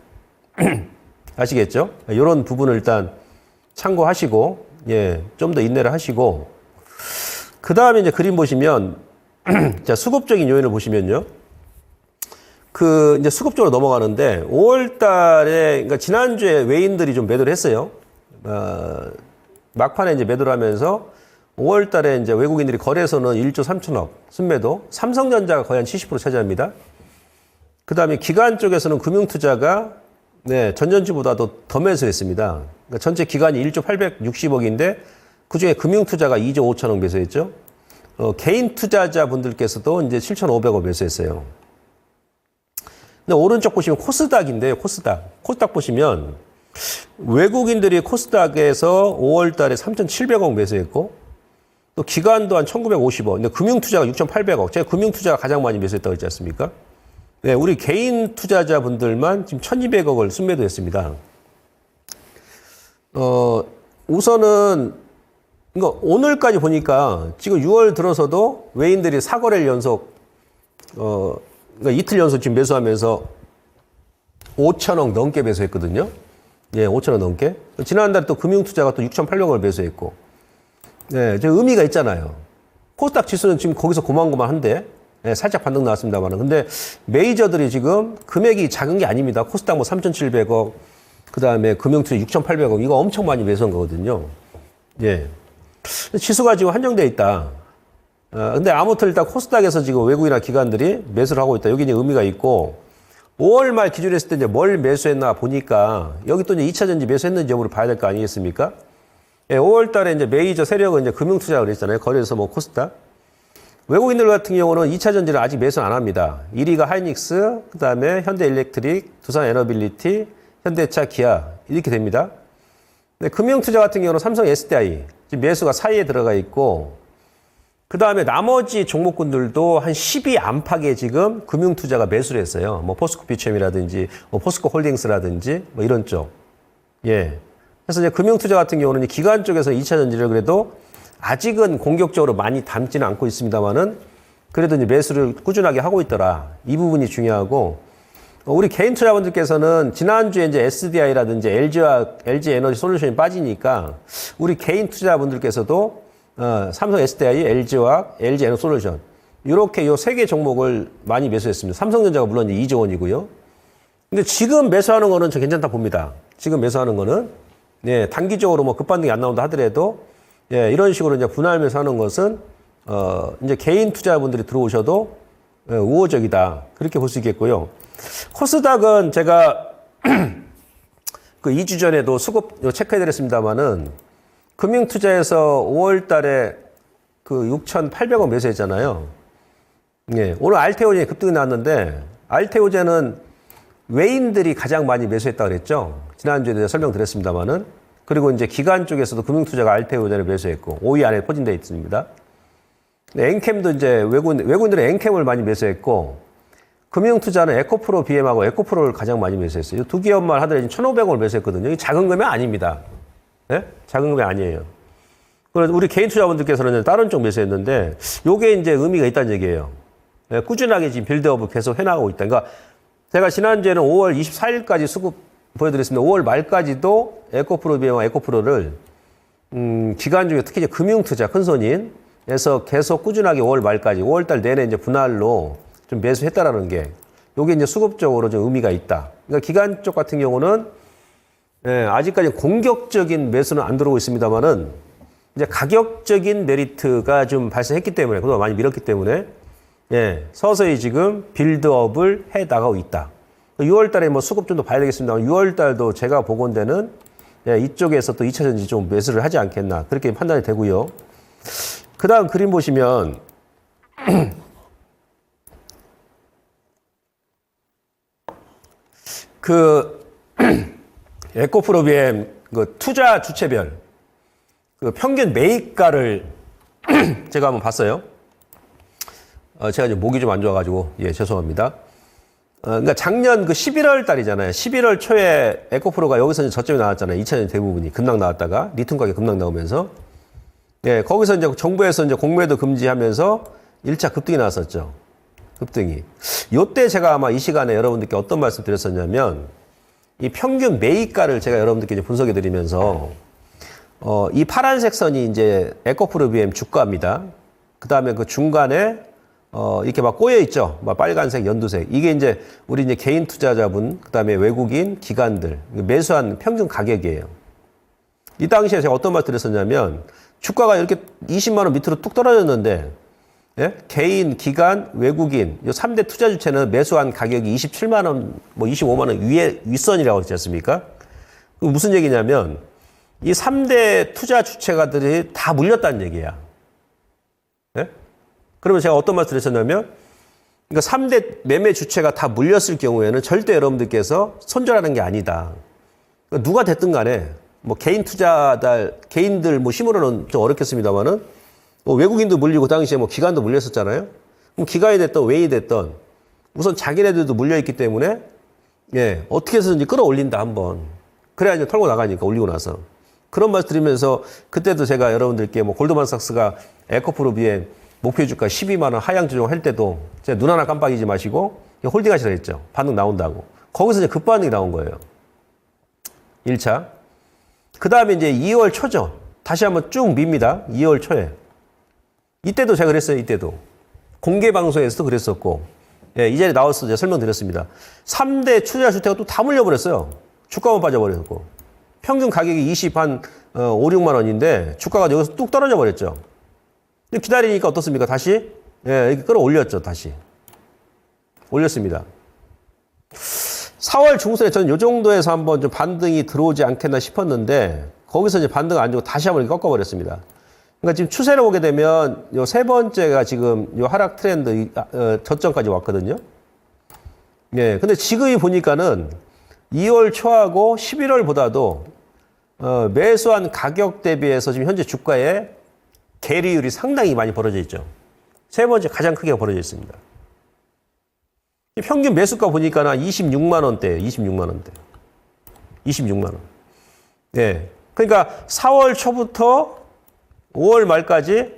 아시겠죠? 이런 부분을 일단 참고하시고, 예, 좀 더 인내를 하시고, 그 다음에 이제 그림 보시면, 자, 수급적인 요인을 보시면요. 이제 수급적으로 넘어가는데, 5월 달에, 그러니까 지난주에 외인들이 좀 매도를 했어요. 막판에 이제 매도를 하면서, 5월 달에 이제 외국인들이 거래소는 1조 3천억 순매도, 삼성전자가 거의 한 70% 차지합니다. 그 다음에 기관 쪽에서는 금융투자가, 네, 전년주보다도 더 매수했습니다. 그러니까 전체 기관이 1조 860억인데, 그 중에 금융투자가 2조 5천억 매수했죠. 개인 투자자분들께서도 이제 7,500억 매수했어요. 근데 오른쪽 보시면 코스닥인데요, 코스닥 보시면 외국인들이 코스닥에서 5월 달에 3,700억 매수했고, 또 기관도 한 1,950억, 근데 금융투자가 6,800억. 제가 금융투자가 가장 많이 매수했다고 했지 않습니까? 네, 우리 개인 투자자분들만 지금 1,200억을 순매도했습니다. 우선은, 그러니까 오늘까지 보니까 지금 6월 들어서도 외인들이 4거래일 연속, 그러니까 이틀 연속 지금 매수하면서 5천억 넘게 매수했거든요. 예, 5천억 넘게. 지난달에 또 금융투자가 또 6,800억을 매수했고. 네, 저 의미가 있잖아요. 코스닥 지수는 지금 거기서 고만고만한데, 네, 살짝 반등 나왔습니다만. 근데 메이저들이 지금 금액이 작은 게 아닙니다. 코스닥 3,700억, 그 다음에 금융투자 6,800억, 이거 엄청 많이 매수한 거거든요. 예. 지수가 지금 한정되어 있다. 근데 아무튼 일단 코스닥에서 지금 외국이나 기관들이 매수를 하고 있다. 여기 이제 의미가 있고, 5월 말 기준으로 했을 때 이제 뭘 매수했나 보니까, 여기 또 이제 2차전지 매수했는지 여부를 봐야 될 거 아니겠습니까? 예, 5월 달에 이제 메이저 세력은 이제 금융투자가 그랬잖아요. 거래소 뭐 코스닥. 외국인들 같은 경우는 2차 전지를 아직 매수 안 합니다. 1위가 하이닉스, 그 다음에 현대일렉트릭, 두산에너빌리티, 현대차, 기아 이렇게 됩니다. 근데 금융투자 같은 경우는 삼성 SDI 지금 매수가 사이에 들어가 있고 그 다음에 나머지 종목군들도 한 10위 안팎에 지금 금융투자가 매수를 했어요. 뭐 포스코 비체미라든지 뭐 포스코 홀딩스라든지 뭐 이런 쪽. 예. 그래서 이제 금융투자 같은 경우는 기관 쪽에서 2차 전지를 그래도 아직은 공격적으로 많이 담지는 않고 있습니다만은 그래도 이제 매수를 꾸준하게 하고 있더라. 이 부분이 중요하고 우리 개인 투자분들께서는 지난주에 이제 SDI라든지 LG 에너지 솔루션이 빠지니까 우리 개인 투자분들께서도 삼성 SDI, LG화학, LG 에너지 솔루션 이렇게 요 세 개 종목을 많이 매수했습니다. 삼성전자가 물론 이제 2조 원이고요. 근데 지금 매수하는 거는 저 괜찮다 봅니다. 지금 매수하는 거는 예, 단기적으로 뭐 급반등이 안 나온다 하더라도 예, 이런 식으로 이제 분할 매수하는 것은 이제 개인 투자분들이 들어오셔도 예, 우호적이다. 그렇게 볼 수 있겠고요. 코스닥은 제가 그 2주 전에도 수급 체크해드렸습니다만은 금융투자에서 5월 달에 그 6,800원 매수했잖아요. 예, 오늘 알테오젠이 급등이 나왔는데 알테오젠은 외인들이 가장 많이 매수했다고 그랬죠. 지난주에 제가 설명드렸습니다만은. 그리고 이제 기관 쪽에서도 금융투자가 알테오젠을 매수했고 5위 안에 포진되어 있습니다. 엔캠도 이제 외국인들은 엔캠을 많이 매수했고 금융투자는 에코프로 BM하고 에코프로를 가장 많이 매수했어요. 두 기업만 하더라도 1,500원을 매수했거든요. 이게 작은 금액 아닙니다. 예? 작은 금액 아니에요. 그래서 우리 개인 투자분들께서는 다른 쪽 매수했는데 요게 이제 의미가 있다는 얘기예요. 예, 꾸준하게 지금 빌드업을 계속 해나가고 있다. 그러니까 제가 지난주에는 5월 24일까지 수급 보여드렸습니다. 5월 말까지도 에코프로 BM와 에코프로를 기간 중에 특히 이제 금융투자 큰손인에서 계속 꾸준하게 5월 말까지 5월 달 내내 이제 분할로 좀 매수했다라는 게 요게 이제 수급적으로 좀 의미가 있다. 그러니까 기관 쪽 같은 경우는 예, 아직까지 공격적인 매수는 안 들어오고 있습니다만은 이제 가격적인 메리트가 좀 발생했기 때문에 그동안 많이 밀었기 때문에 예, 서서히 지금 빌드업을 해 나가고 있다. 6월 달에 뭐 수급 좀 더 봐야 되겠습니다만 6월 달도 제가 보건대는 예, 이쪽에서 또 2차 전지 좀 매수를 하지 않겠나 그렇게 판단이 되고요. 그 다음 그림 보시면 그 에코프로비엠 그 투자 주체별 그 평균 매입가를 제가 한번 봤어요. 제가 지금 목이 좀 안 좋아가지고 예 죄송합니다. 그러니까 작년 그 11월 달이잖아요. 11월 초에 에코프로가 여기서 이제 저점이 나왔잖아요. 2차전 대부분이 급락 나왔다가 리튬 가격 급락 나오면서 예 거기서 이제 정부에서 이제 공매도 금지하면서 1차 급등이 나왔었죠. 급등이. 요때 제가 아마 이 시간에 여러분들께 어떤 말씀 드렸었냐면 이 평균 매입가를 제가 여러분들께 이제 분석해 드리면서 이 파란색 선이 이제 에코프로비엠 주가입니다. 그 다음에 그 중간에 이렇게 막 꼬여 있죠. 막 빨간색, 연두색. 이게 이제 우리 이제 개인 투자자분, 그 다음에 외국인, 기관들 매수한 평균 가격이에요. 이 당시에 제가 어떤 말 드렸었냐면 주가가 이렇게 20만 원 밑으로 뚝 떨어졌는데 예? 개인, 기관, 외국인 이 3대 투자 주체는 매수한 가격이 27만 원, 뭐 25만 원 위에 윗선이라고 그랬지 않습니까? 그 무슨 얘기냐면 이 3대 투자 주체가들이 다 물렸다는 얘기야. 예? 그러면 제가 어떤 말을 드렸었냐면 그러니까 3대 매매 주체가 다 물렸을 경우에는 절대 여러분들께서 손절하는 게 아니다. 그러니까 누가 됐든 간에 뭐 개인 투자자, 개인들 뭐 힘으로는 좀 어렵겠습니다만은 뭐 외국인도 물리고 당시에 뭐 기관도 물렸었잖아요. 그럼 기관이 됐던 외인이 됐던 우선 자기네들도 물려있기 때문에 예 어떻게 해서든지 끌어올린다 한번. 그래야 이제 털고 나가니까 올리고 나서. 그런 말씀 드리면서 그때도 제가 여러분들께 뭐 골드만삭스가 에코프로비엠 목표 주가 12만 원 하향 조정할 때도 제가 눈 하나 깜빡이지 마시고 홀딩 하시라 했죠. 반등 나온다고. 거기서 이제 급반등이 나온 거예요. 1차. 그 다음에 이제 2월 초죠. 다시 한번 쭉 밉니다. 2월 초에. 이때도 제가 그랬어요. 이때도. 공개 방송에서도 그랬었고. 예, 이 자리에 나와서 제가 설명드렸습니다. 3대 투자 주택가 또 다 물려버렸어요. 주가만 빠져버렸고. 평균 가격이 5, 6만 원인데 주가가 여기서 뚝 떨어져 버렸죠. 근데 기다리니까 어떻습니까? 다시 예, 이렇게 끌어올렸죠. 다시. 올렸습니다. 4월 중순에 저는 이 정도에서 한번 좀 반등이 들어오지 않겠나 싶었는데 거기서 이제 반등 안 주고 다시 한번 이렇게 꺾어버렸습니다. 그러니까 지금 추세를 보게 되면 요 세 번째가 지금 요 하락 트렌드 저점까지 왔거든요. 예. 근데 지금이 보니까는 2월 초하고 11월보다도 매수한 가격 대비해서 지금 현재 주가의 괴리율이 상당히 많이 벌어져 있죠. 세 번째 가장 크게 벌어져 있습니다. 평균 매수가 보니까 한 26만 원대예요. 26만 원대. 26만 원. 예. 그러니까 4월 초부터 5월 말까지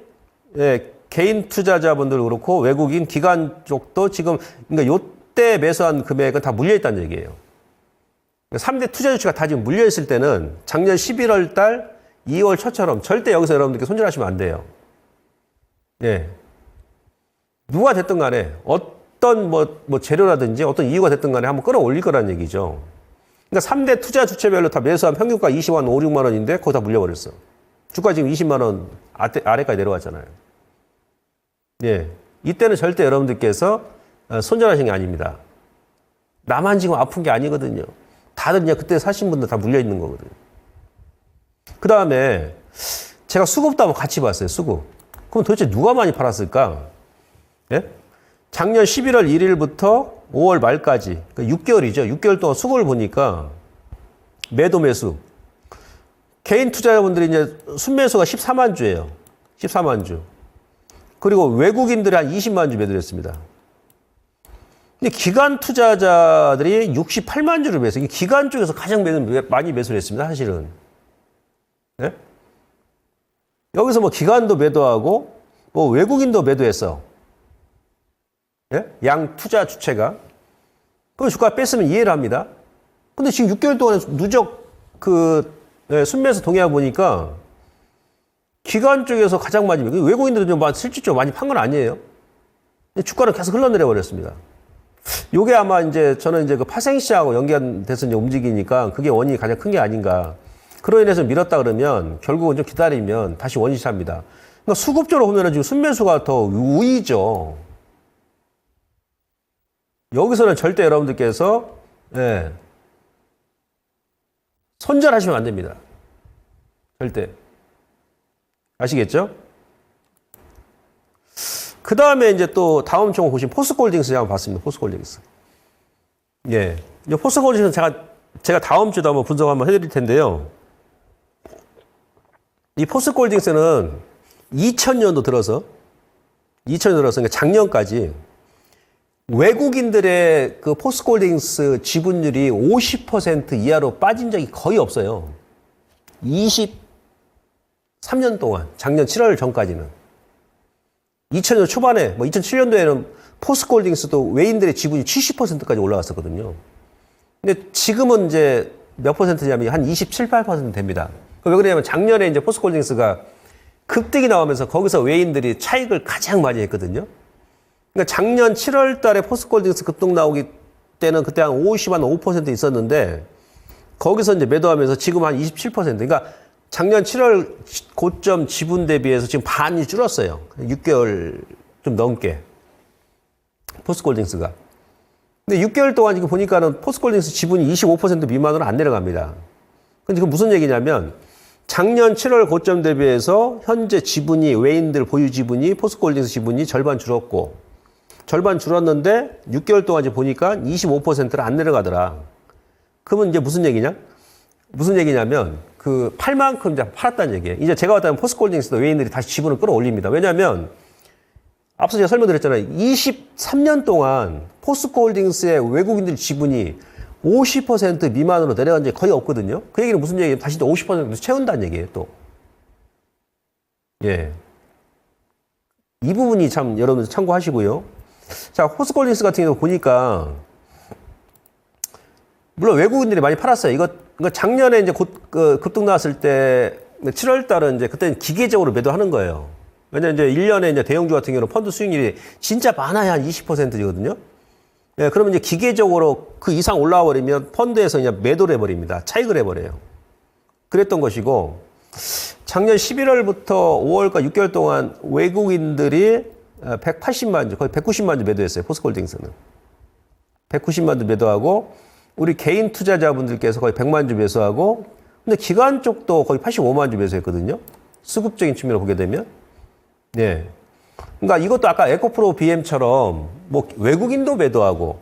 예, 개인 투자자분들 그렇고 외국인 기관 쪽도 지금 그러니까 요때 매수한 금액은 다 물려 있다는 얘기예요. 3대 투자 주체가 다 지금 물려 있을 때는 작년 11월 달 2월 초처럼 절대 여기서 여러분들께 손절하시면 안 돼요. 예. 누가 됐든 간에 어떤 뭐 재료라든지 어떤 이유가 됐든 간에 한번 끌어올릴 거라는 얘기죠. 그러니까 3대 투자 주체별로 다 매수한 평균가 20만 5, 6만 원인데 거기 다 물려버렸어. 주가 지금 20만 원 아래까지 내려왔잖아요. 예. 이때는 절대 여러분들께서 손절하신 게 아닙니다. 나만 지금 아픈 게 아니거든요. 다들 그냥 그때 사신 분들 다 물려 있는 거거든요. 그 다음에 제가 수급도 한번 같이 봤어요. 수급. 그럼 도대체 누가 많이 팔았을까? 예? 작년 11월 1일부터 5월 말까지, 그러니까 6개월이죠. 6개월 동안 수급을 보니까 매도 매수. 개인 투자자분들이 이제 순매수가 14만 주예요. 14만 주. 그리고 외국인들이 한 20만 주 매도를 했습니다. 근데 기관 투자자들이 68만 주를 매수해요. 기관 쪽에서 가장 많이 매수를 했습니다. 사실은. 네? 여기서 뭐 기관도 매도하고 뭐 외국인도 매도했어. 예? 양 투자 주체가. 그럼 주가 뺐으면 이해를 합니다. 근데 지금 6개월 동안 누적 순매수 동향 보니까 기관 쪽에서 가장 많이 외국인들은 좀 실질적으로 많이 판 건 아니에요. 주가는 계속 흘러내려 버렸습니다. 요게 아마 이제 저는 이제 그 파생시하고 연관돼서 이제 움직이니까 그게 원인이 가장 큰 게 아닌가. 그로 인해서 밀었다 그러면 결국은 좀 기다리면 다시 원시차입니다. 그러니까 수급적으로 보면은 지금 순매수가 더 우위죠. 여기서는 절대 여러분들께서 예, 손절하시면 안 됩니다. 절대. 아시겠죠? 그 다음에 이제 또 다음 종 보신 포스코홀딩스 한번 봤습니다. 포스코홀딩스. 예. 이 포스코홀딩스는 제가 다음 주도 한번 분석 한번 해드릴 텐데요. 이 포스코홀딩스는 2000년도 들어서, 그러니까 작년까지 외국인들의 그 포스코홀딩스 지분율이 50% 이하로 빠진 적이 거의 없어요. 23년 동안, 작년 7월 전까지는. 2000년 초반에, 뭐 2007년도에는 포스코홀딩스도 외인들의 지분이 70%까지 올라갔었거든요. 근데 지금은 이제 몇 퍼센트냐면 한 27, 8% 됩니다. 왜 그러냐면 작년에 이제 포스코홀딩스가 급등이 나오면서 거기서 외인들이 차익을 가장 많이 했거든요. 그러니까 작년 7월 달에 포스코홀딩스 급등 나오기 때는 그때 한 5% 있었는데 거기서 이제 매도하면서 지금 한 27%. 그러니까 작년 7월 고점 지분 대비해서 지금 반이 줄었어요. 6개월 좀 넘게. 포스코홀딩스가. 근데 6개월 동안 지금 보니까는 포스코홀딩스 지분이 25% 미만으로 안 내려갑니다. 근데 지금 무슨 얘기냐면 작년 7월 고점 대비해서 현재 지분이 외인들 보유 지분이 포스코홀딩스 지분이 절반 줄었고 절반 줄었는데 6개월 동안 이제 보니까 25%를 안 내려가더라. 그러면 이제 무슨 얘기냐면 그 팔 만큼 이제 팔았다는 얘기예요. 이제 제가 봤다면 포스코홀딩스도 외인들이 다시 지분을 끌어올립니다. 왜냐하면 앞서 제가 설명드렸잖아요. 23년 동안 포스코홀딩스의 외국인들 지분이 50% 미만으로 내려간 적이 거의 없거든요. 그 얘기는 무슨 얘기예요? 다시 또 50% 채운다는 얘기예요, 또. 예. 이 부분이 참 여러분들 참고하시고요. 자, 포스코홀딩스 같은 경우 보니까 물론 외국인들이 많이 팔았어요. 이거 작년에 이제 급등 나왔을 때 7월 달은 이제 그때는 기계적으로 매도하는 거예요. 왜냐면 이제 1년에 이제 대형주 같은 경우는 펀드 수익률이 진짜 많아야 한 20%거든요. 예, 그러면 이제 기계적으로 그 이상 올라와 버리면 펀드에서 그냥 매도를 해버립니다. 차익을 해버려요. 그랬던 것이고, 작년 11월부터 5월까지 6개월 동안 외국인들이 180만 주, 거의 190만 주 매도했어요. 포스코홀딩스는. 190만 주 매도하고, 우리 개인 투자자분들께서 거의 100만 주 매수하고, 근데 기관 쪽도 거의 85만 주 매수했거든요. 수급적인 측면을 보게 되면. 네. 그러니까 이것도 아까 에코프로 BM처럼 뭐 외국인도 매도하고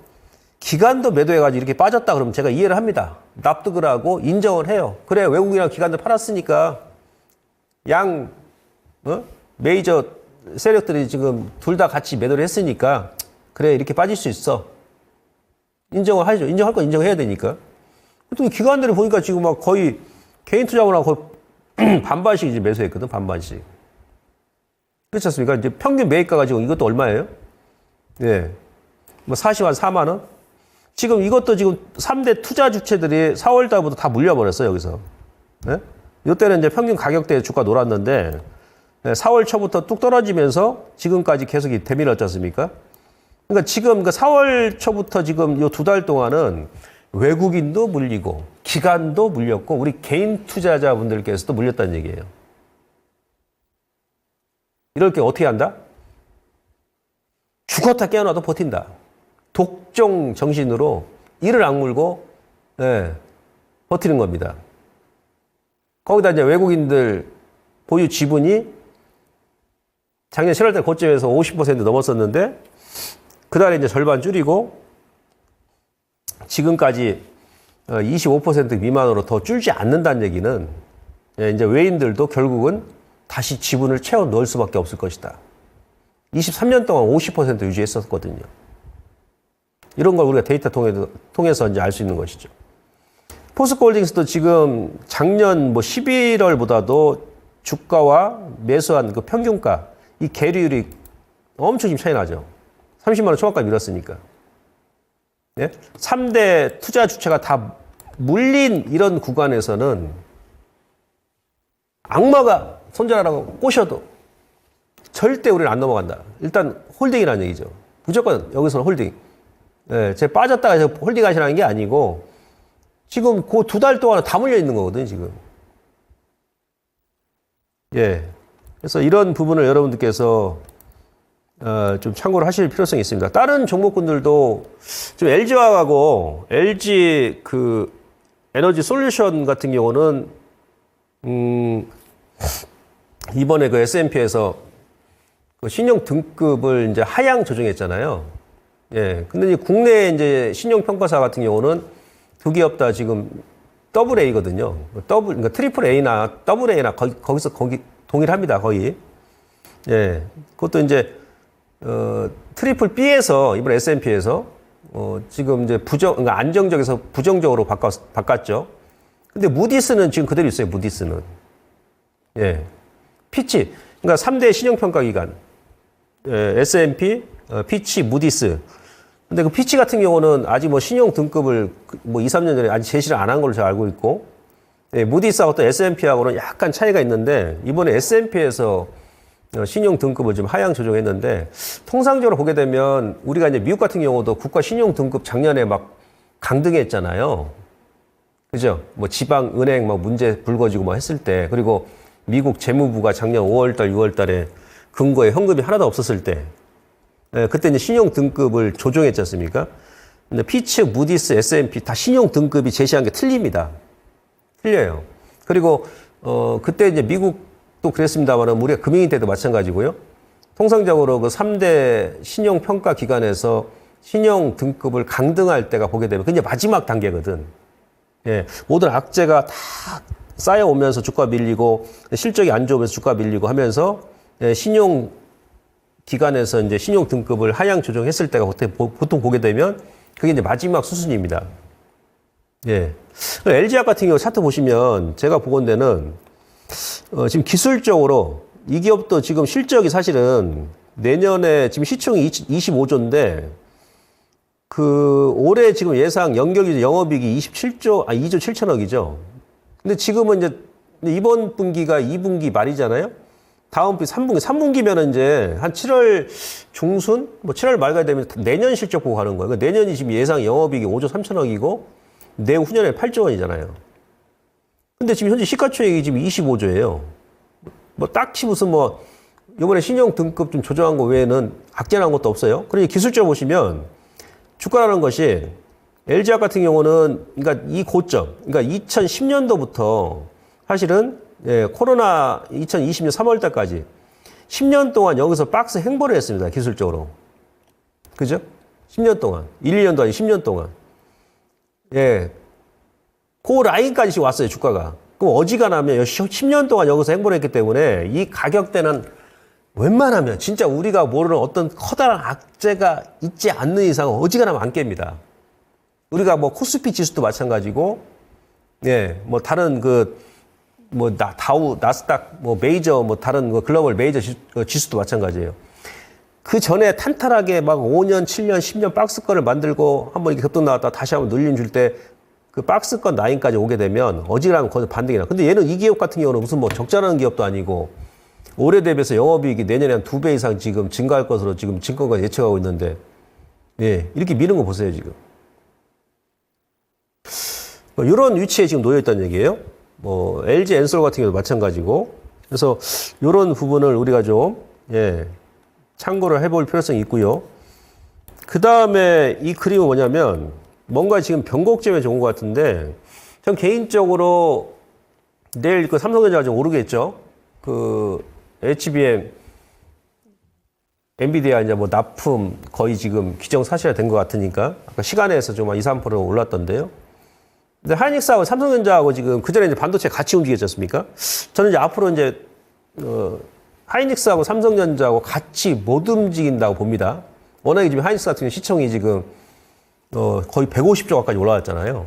기관도 매도해가지고 이렇게 빠졌다 그러면 제가 이해를 합니다. 납득을 하고 인정을 해요. 그래, 외국인이랑 기관도 팔았으니까 메이저 세력들이 지금 둘 다 같이 매도를 했으니까 그래, 이렇게 빠질 수 있어. 인정을 하죠. 인정할 건 인정해야 되니까. 또 기관들이 보니까 지금 막 거의 개인 투자원하고 거의 반반씩 이제 매수했거든, 반반씩. 그렇지 않습니까? 이제 평균 매입가가 지금 이것도 얼마예요? 예. 뭐 44만 원? 지금 이것도 지금 3대 투자 주체들이 4월 달부터 다 물려버렸어요, 여기서. 예? 이때는 이제 평균 가격대에 주가 놀았는데 4월 초부터 뚝 떨어지면서 지금까지 계속 대밀었지 않습니까? 그러니까 지금 4월 초부터 지금 요 2달 동안은 외국인도 물리고 기관도 물렸고 우리 개인 투자자분들께서도 물렸다는 얘기예요. 이럴 때 어떻게 한다? 죽었다 깨어나도 버틴다. 독종 정신으로 이를 악물고 버티는 겁니다. 거기다 이제 외국인들 보유 지분이 작년 7월달 고점에서 50% 넘었었는데 그달에 이제 절반 줄이고 지금까지 25% 미만으로 더 줄지 않는다는 얘기는 이제 외인들도 결국은 다시 지분을 채워 넣을 수밖에 없을 것이다. 23년 동안 50% 유지했었거든요. 이런 걸 우리가 데이터 통해서 이제 알 수 있는 것이죠. 포스코홀딩스도 지금 작년 뭐 11월보다도 주가와 매수한 그 평균가, 이 계류율이 엄청 지금 차이 나죠. 30만 원 초반까지 밀었으니까. 예? 3대 투자 주체가 다 물린 이런 구간에서는 악마가 손절하라고 꼬셔도 절대 우리는 안 넘어간다. 일단 홀딩이라는 얘기죠. 무조건 여기서는 홀딩. 예, 제 빠졌다가 해서 홀딩 하시라는 게 아니고 지금 그 2달 동안 다 물려 있는 거거든요, 지금. 예. 그래서 이런 부분을 여러분들께서 좀 참고를 하실 필요성이 있습니다. 다른 종목군들도 좀 LG화학하고 LG 그 에너지 솔루션 같은 경우는 이번에 그 S&P에서 그 신용 등급을 이제 하향 조정했잖아요. 예. 근데 이제 국내 이제 신용 평가사 같은 경우는 두 기업 다 지금 더블 A거든요. 그러니까 트리플 A나 더블 A나 거기서 동일합니다, 거의. 예. 그것도 이제 트리플 B에서 이번 S&P에서 지금 이제 그러니까 안정적에서 부정적으로 바꿨죠. 근데 무디스는 지금 그대로 있어요, 무디스는. 예. 피치. 그러니까 3대 신용평가기관. 예, S&P, 피치, 무디스. 근데 그 피치 같은 경우는 아직 뭐 신용 등급을 뭐 2, 3년 전에 아직 제시를 안 한 걸로 제가 알고 있고, 예, 무디스하고 또 S&P하고는 약간 차이가 있는데, 이번에 S&P에서 신용 등급을 좀 하향 조정했는데, 통상적으로 보게 되면 우리가 이제 미국 같은 경우도 국가 신용 등급 작년에 막 강등했잖아요. 그죠? 뭐 지방 은행 막 문제 불거지고 막 했을 때, 그리고 미국 재무부가 작년 5월달, 6월달에 근거에 현금이 하나도 없었을 때, 그때 이제 신용 등급을 조정했지 않습니까? 근데 피치, 무디스, S&P 다 신용 등급이 제시한 게 틀립니다. 틀려요. 그리고 그때 이제 미국도 그랬습니다만 우리가 금융위 때도 마찬가지고요. 통상적으로 그 3대 신용 평가 기관에서 신용 등급을 강등할 때가 보게 되면 그게 마지막 단계거든. 예, 모든 악재가 다 쌓여오면서 주가 밀리고 실적이 안 좋으면서 주가 밀리고 하면서 신용 기관에서 이제 신용 등급을 하향 조정했을 때가 보통 보게 되면 그게 이제 마지막 수순입니다. 예. LG화학 같은 경우 차트 보시면 제가 보건대는 지금 기술적으로 이 기업도 지금 실적이 사실은 내년에 지금 시총이 25조인데 그 올해 지금 예상 연결 영업이익이 2조 7천억이죠. 근데 지금은 이제 이번 분기가 2분기 말이잖아요. 다음 분기 3분기면은 이제 한 7월 중순, 뭐 7월 말가 되면 내년 실적 보고 가는 거예요. 그러니까 내년이 지금 예상 영업이익이 5조 3천억이고 내후년에 8조 원이잖아요. 근데 지금 현재 시가총액이 지금 25조예요. 뭐 딱히 무슨 뭐 이번에 신용 등급 좀 조정한 거 외에는 악재난 것도 없어요. 그러니 기술적으로 보시면 주가라는 것이 LG화학 같은 경우는 그러니까 이 고점, 그러니까 2010년도부터 사실은 예, 코로나 2020년 3월 달까지 10년 동안 여기서 박스 행보를 했습니다. 기술적으로. 그죠? 10년 동안. 1, 2년도 아니 10년 동안. 예. 그 라인까지 왔어요, 주가가. 그럼 어지간하면 10년 동안 여기서 행보를 했기 때문에 이 가격대는 웬만하면 진짜 우리가 모르는 어떤 커다란 악재가 있지 않는 이상 어지간하면 안 깹니다. 우리가 뭐 코스피 지수도 마찬가지고, 예, 뭐 다른 다우, 나스닥, 뭐 메이저, 뭐 다른 글로벌 메이저 지수도 마찬가지예요. 그 전에 탄탄하게 막 5년, 7년, 10년 박스권을 만들고 한번 이렇게 급등 나왔다 다시 한번 눌림 줄 때 그 박스권 라인까지 오게 되면 어지간하면 거기서 반등이 나. 근데 얘는 이 기업 같은 경우는 무슨 뭐 적자라는 기업도 아니고 올해 대비해서 영업이익이 내년에 한 2배 이상 지금 증가할 것으로 지금 증권가 예측하고 있는데, 예, 이렇게 미는 거 보세요, 지금. 이런 위치에 지금 놓여 있다는 얘기예요. 뭐 LG 엔솔 같은 경우도 마찬가지고. 그래서 이런 부분을 우리가 좀 예, 참고를 해볼 필요성이 있고요. 그 다음에 이 그림은 뭐냐면 뭔가 지금 변곡점에 좋은 것 같은데 전 개인적으로 내일 그 삼성전자가 좀 오르겠죠. 그 HBM, 엔비디아 이제 뭐 납품 거의 지금 기정사실화 된 것 같으니까 아까 시간에서 좀 2, 3% 올랐던데요. 근데 하이닉스하고 삼성전자하고 지금 그전에 이제 반도체 같이 움직였지 않습니까? 저는 이제 앞으로 이제 하이닉스하고 삼성전자하고 같이 못 움직인다고 봅니다. 워낙에 지금 하이닉스 같은 경우 시총이 지금 거의 150조 가까이 올라왔잖아요.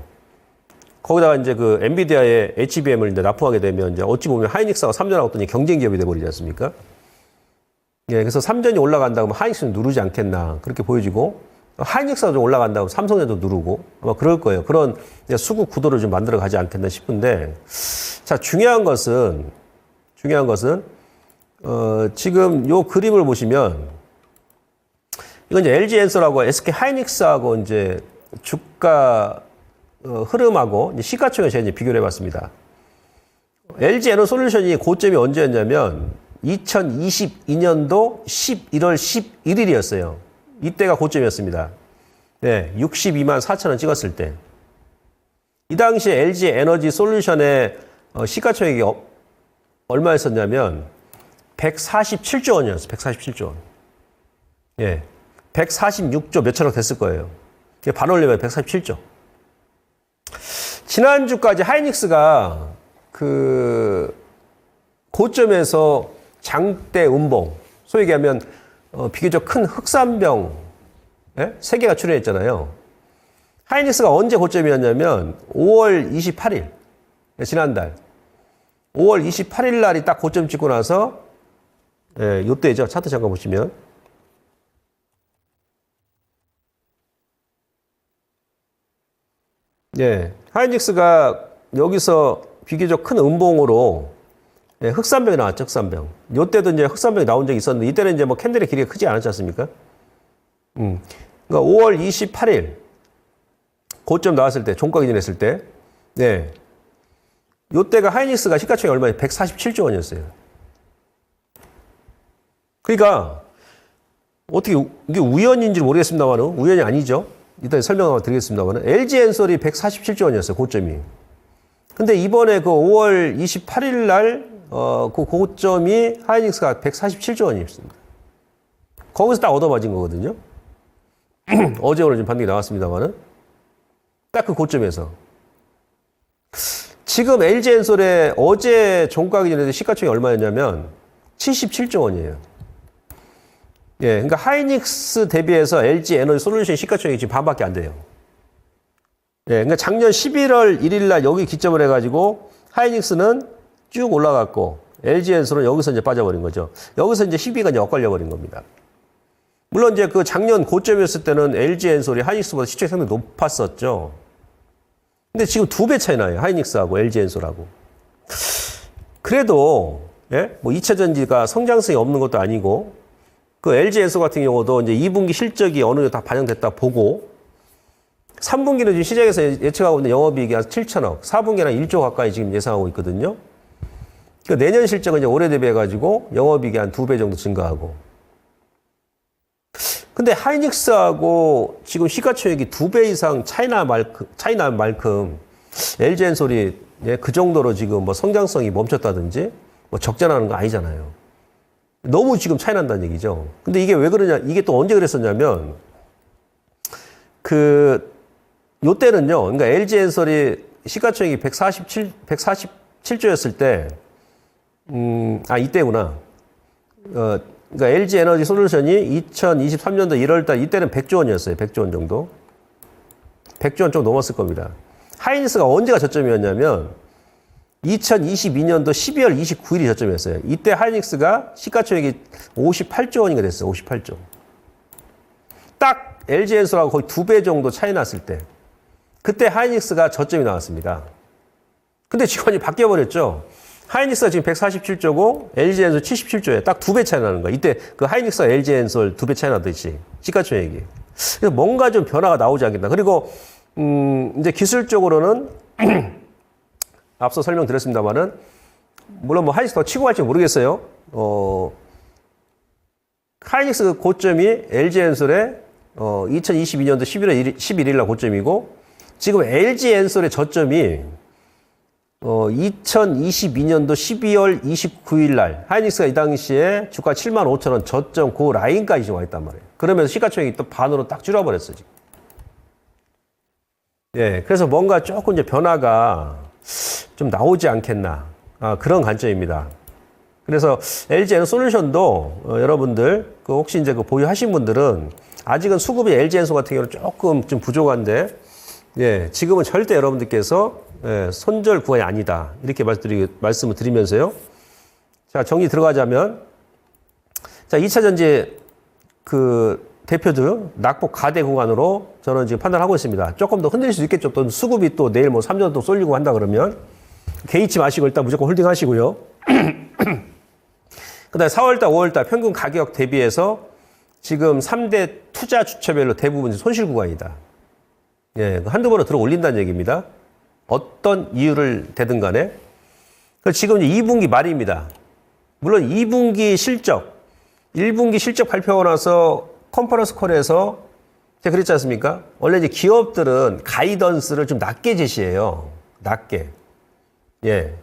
거기다가 이제 그 엔비디아의 HBM을 이제 납품하게 되면 이제 어찌 보면 하이닉스하고 삼전하고 또 경쟁 기업이 돼버리지 않습니까? 예, 그래서 삼전이 올라간다 그러면 하이닉스는 누르지 않겠나 그렇게 보여지고 하이닉스가 좀 올라간다 그러면 삼성에도 누르고 아마 그럴 거예요. 그런 수급 구도를 좀 만들어 가지 않겠나 싶은데 자 중요한 것은 지금 요 그림을 보시면 이건 이제 LG 엔솔하고 SK 하이닉스하고 이제 주가 흐름하고 이제 시가총액 제가 이제 비교를 해봤습니다. LG 에너 솔루션이 고점이 언제였냐면 2022년도 11월 11일이었어요. 이때가 고점이었습니다. 네, 62만 4천 원 찍었을 때. 이 당시에 LG 에너지 솔루션의 시가총액이 얼마였었냐면 147조 원이었어요. 147조 원. 예. 146조 몇천억 됐을 거예요. 반올림에 147조. 지난주까지 하이닉스가 그 고점에서 장대 음봉, 소위 얘기하면 비교적 큰 흑산병 예? 3개가 출현했잖아요. 하이닉스가 언제 고점이었냐면 5월 28일, 지난달 5월 28일 날이 딱 고점 찍고 나서 예, 요때죠. 차트 잠깐 보시면 예, 하이닉스가 여기서 비교적 큰 음봉으로 예, 흑산병이 나왔죠, 흑산병. 요때도 이제 흑산병이 나온 적이 있었는데, 이때는 이제 뭐 캔들의 길이가 크지 않았지 않습니까? 그러니까 5월 28일, 고점 나왔을 때, 종가 기준했을 때, 네. 요때가 하이닉스가 시가총액이 얼마예요? 147조 원이었어요. 그러니까, 어떻게, 이게 우연인지 모르겠습니다만, 우연이 아니죠. 일단 설명 드리겠습니다만, LG 엔솔이 147조 원이었어요, 고점이. 근데 이번에 그 5월 28일 날, 그 고점이 하이닉스가 147조 원이었습니다. 거기서 딱 얻어맞은 거거든요. 어제 오늘 좀 반등이 나왔습니다만은. 딱 그 고점에서. 지금 LG 엔솔의 어제 종가 기준에서 시가총액이 얼마였냐면 77조 원이에요. 예, 그러니까 하이닉스 대비해서 LG 에너지 솔루션 시가총액이 지금 반밖에 안 돼요. 예, 그러니까 작년 11월 1일 날 여기 기점을 해가지고 하이닉스는 쭉 올라갔고 LG 엔솔은 여기서 이제 빠져버린 거죠. 여기서 이제 시비가 이제 엇갈려 버린 겁니다. 물론 이제 그 작년 고점이었을 때는 LG 엔솔이 하이닉스보다 시총이 상당히 높았었죠. 근데 지금 2배 차이 나요. 하이닉스하고 LG 엔솔하고. 그래도 예? 뭐 2차 전지가 성장성이 없는 것도 아니고 그 LG 엔솔 같은 경우도 이제 2분기 실적이 어느 정도 다 반영됐다 보고 3분기는 지금 시장에서 예측하고 있는 영업이익이 한 7천억, 4분기는 한 1조 가까이 지금 예상하고 있거든요. 그러니까 내년 실적은 이제 올해 대비해가지고 영업이익이 한 2배 정도 증가하고. 근데 하이닉스하고 지금 시가총액이 2배 이상 차이나만큼 LG엔솔이 예, 그 정도로 지금 뭐 성장성이 멈췄다든지 뭐 적자나는 거 아니잖아요. 너무 지금 차이 난다는 얘기죠. 근데 이게 왜 그러냐, 이게 또 언제 그랬었냐면, 요때는요, 그러니까 LG엔솔이 시가총액이 147조였을 때, 이때구나. 그러니까 LG에너지 솔루션이 2023년도 1월달, 이때는 100조 원이었어요. 100조 원 정도. 100조 원 좀 넘었을 겁니다. 하이닉스가 언제가 저점이었냐면, 2022년도 12월 29일이 저점이었어요. 이때 하이닉스가 시가총액이 58조 원인가 됐어요. 58조. 딱 LG엔솔하고 거의 2배 정도 차이 났을 때. 그때 하이닉스가 저점이 나왔습니다. 근데 지금 바뀌어버렸죠. 하이닉스가 지금 147조고 LG엔솔 77조에 딱 2배 차이 나는 거야. 이때 그 하이닉스와 LG엔솔 2배 차이 나듯이 시가총액이. 그래서 뭔가 좀 변화가 나오지 않겠나. 그리고 이제 기술적으로는 앞서 설명드렸습니다만은 물론 뭐 하이닉스 더 치고 갈지 모르겠어요. 하이닉스 고점이 LG엔솔의 2022년도 11일 날 고점이고 지금 LG엔솔의 저점이 2022년도 12월 29일 날 하이닉스가 이 당시에 주가 75,000원 저점 그 라인까지 지금 와 있단 말이에요. 그러면서 시가총액이 또 반으로 딱 줄어버렸어 지금. 예, 그래서 뭔가 조금 이제 변화가 좀 나오지 않겠나 그런 관점입니다. 그래서 LG에너지 솔루션도 여러분들 혹시 이제 보유하신 분들은 아직은 수급이 LG엔솔 같은 경우는 조금 좀 부족한데 예, 지금은 절대 여러분들께서 예, 손절 구간이 아니다 이렇게 말씀을 드리면서요. 자, 정리 들어가자면 자 2차전지 대표들 낙폭 가대 구간으로 저는 지금 판단하고 있습니다. 조금 더 흔들릴 수 있겠죠. 또 수급이 또 내일 뭐 3년 또 쏠리고 한다 그러면 개의치 마시고 일단 무조건 홀딩 하시고요. 그 다음에 4월달, 5월달 평균 가격 대비해서 지금 3대 투자 주체별로 대부분 손실 구간이다. 예, 한두 번은 들어 올린다는 얘기입니다. 어떤 이유를 대든 간에. 지금 2분기 말입니다. 물론 2분기 실적, 1분기 실적 발표가 나서 컨퍼런스 콜에서 제가 그랬지 않습니까? 원래 이제 기업들은 가이던스를 좀 낮게 제시해요. 낮게. 예.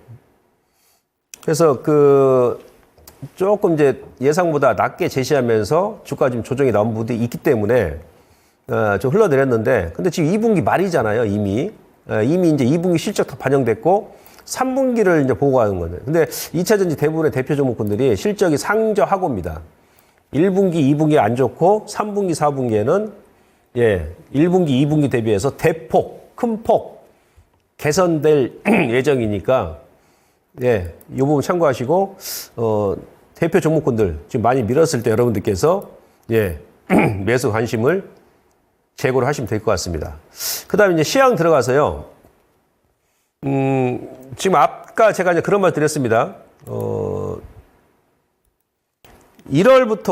그래서 조금 이제 예상보다 낮게 제시하면서 주가 좀 조정이 나온 부분이 있기 때문에 좀 흘러내렸는데 근데 지금 2분기 말이잖아요, 이미. 이미 이제 2분기 실적 다 반영됐고 3분기를 이제 보고 가는 거예요. 근데 2차전지 대부분의 대표 종목군들이 실적이 상저하고입니다. 1분기, 2분기 안 좋고 3분기, 4분기에는 예, 1분기, 2분기 대비해서 대폭, 큰 폭 개선될 예정이니까 예, 이 부분 참고하시고 대표 종목군들 지금 많이 밀었을 때 여러분들께서 예, 매수 관심을 제고를 하시면 될 것 같습니다. 그다음에 이제 시황 들어가서요. 지금 아까 제가 이제 그런 말 드렸습니다. 1월부터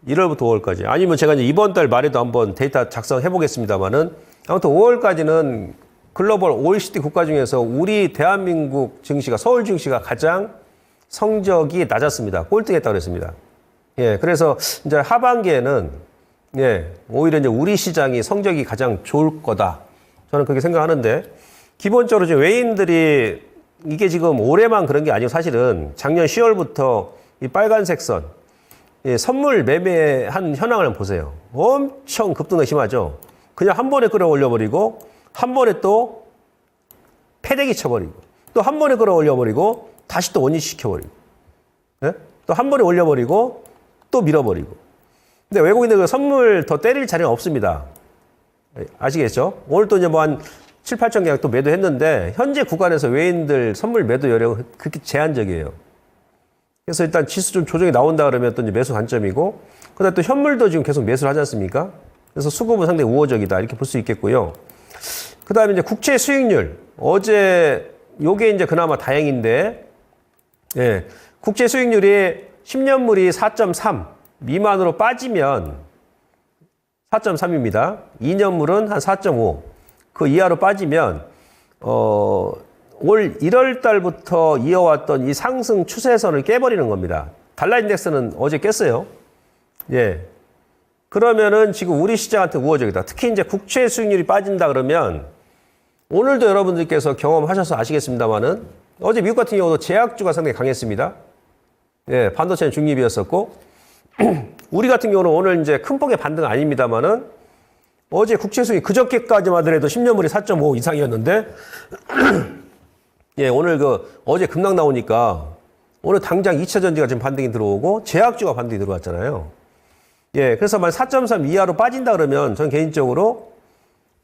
5월까지 아니면 제가 이제 이번 달 말에도 한번 데이터 작성해 보겠습니다만은 아무튼 5월까지는 글로벌 OECD 국가 중에서 우리 대한민국 증시가 서울 증시가 가장 성적이 낮았습니다. 꼴등했다고 그랬습니다. 예, 그래서 이제 하반기에는 예, 오히려 이제 우리 시장이 성적이 가장 좋을 거다. 저는 그렇게 생각하는데 기본적으로 이제 외인들이 이게 지금 올해만 그런 게 아니고 사실은 작년 10월부터 이 빨간색 선 예, 선물 매매한 현황을 한번 보세요. 엄청 급등이 심하죠. 그냥 한 번에 끌어올려 버리고 한 번에 또 패대기 쳐버리고 또 한 번에 끌어올려 버리고 다시 또 원위치 시켜버리고 예? 또 한 번에 올려버리고 또 밀어버리고 근데 외국인들 선물 더 때릴 자리는 없습니다. 아시겠죠? 오늘 또 이제 뭐 한 7, 8천 계약 또 매도했는데 현재 구간에서 외인들 선물 매도 여력은 그렇게 제한적이에요. 그래서 일단 지수 좀 조정이 나온다 그러면 또 이제 매수 관점이고 그다음에 또 현물도 지금 계속 매수를 하지 않습니까? 그래서 수급은 상당히 우호적이다 이렇게 볼 수 있겠고요. 그다음에 이제 국채 수익률 어제 요게 이제 그나마 다행인데 예, 국채 수익률이 10년물이 4.3 미만으로 빠지면 4.3입니다. 2년물은 한 4.5 그 이하로 빠지면 올 1월 달부터 이어왔던 이 상승 추세선을 깨버리는 겁니다. 달러 인덱스는 어제 깼어요. 예. 그러면은 지금 우리 시장한테 우호적이다. 특히 이제 국채 수익률이 빠진다 그러면 오늘도 여러분들께서 경험하셔서 아시겠습니다만은 어제 미국 같은 경우도 제약주가 상당히 강했습니다. 예, 반도체는 중립이었었고 우리 같은 경우는 오늘 이제 큰 폭의 반등 아닙니다만은 어제 국채 수익 그저께까지만 하더라도 10년물이 4.5 이상이었는데 예, 오늘 어제 급락 나오니까 오늘 당장 2차 전지가 지금 반등이 들어오고 제약주가 반등이 들어왔잖아요. 예, 그래서 만약 4.3 이하로 빠진다 그러면 저는 개인적으로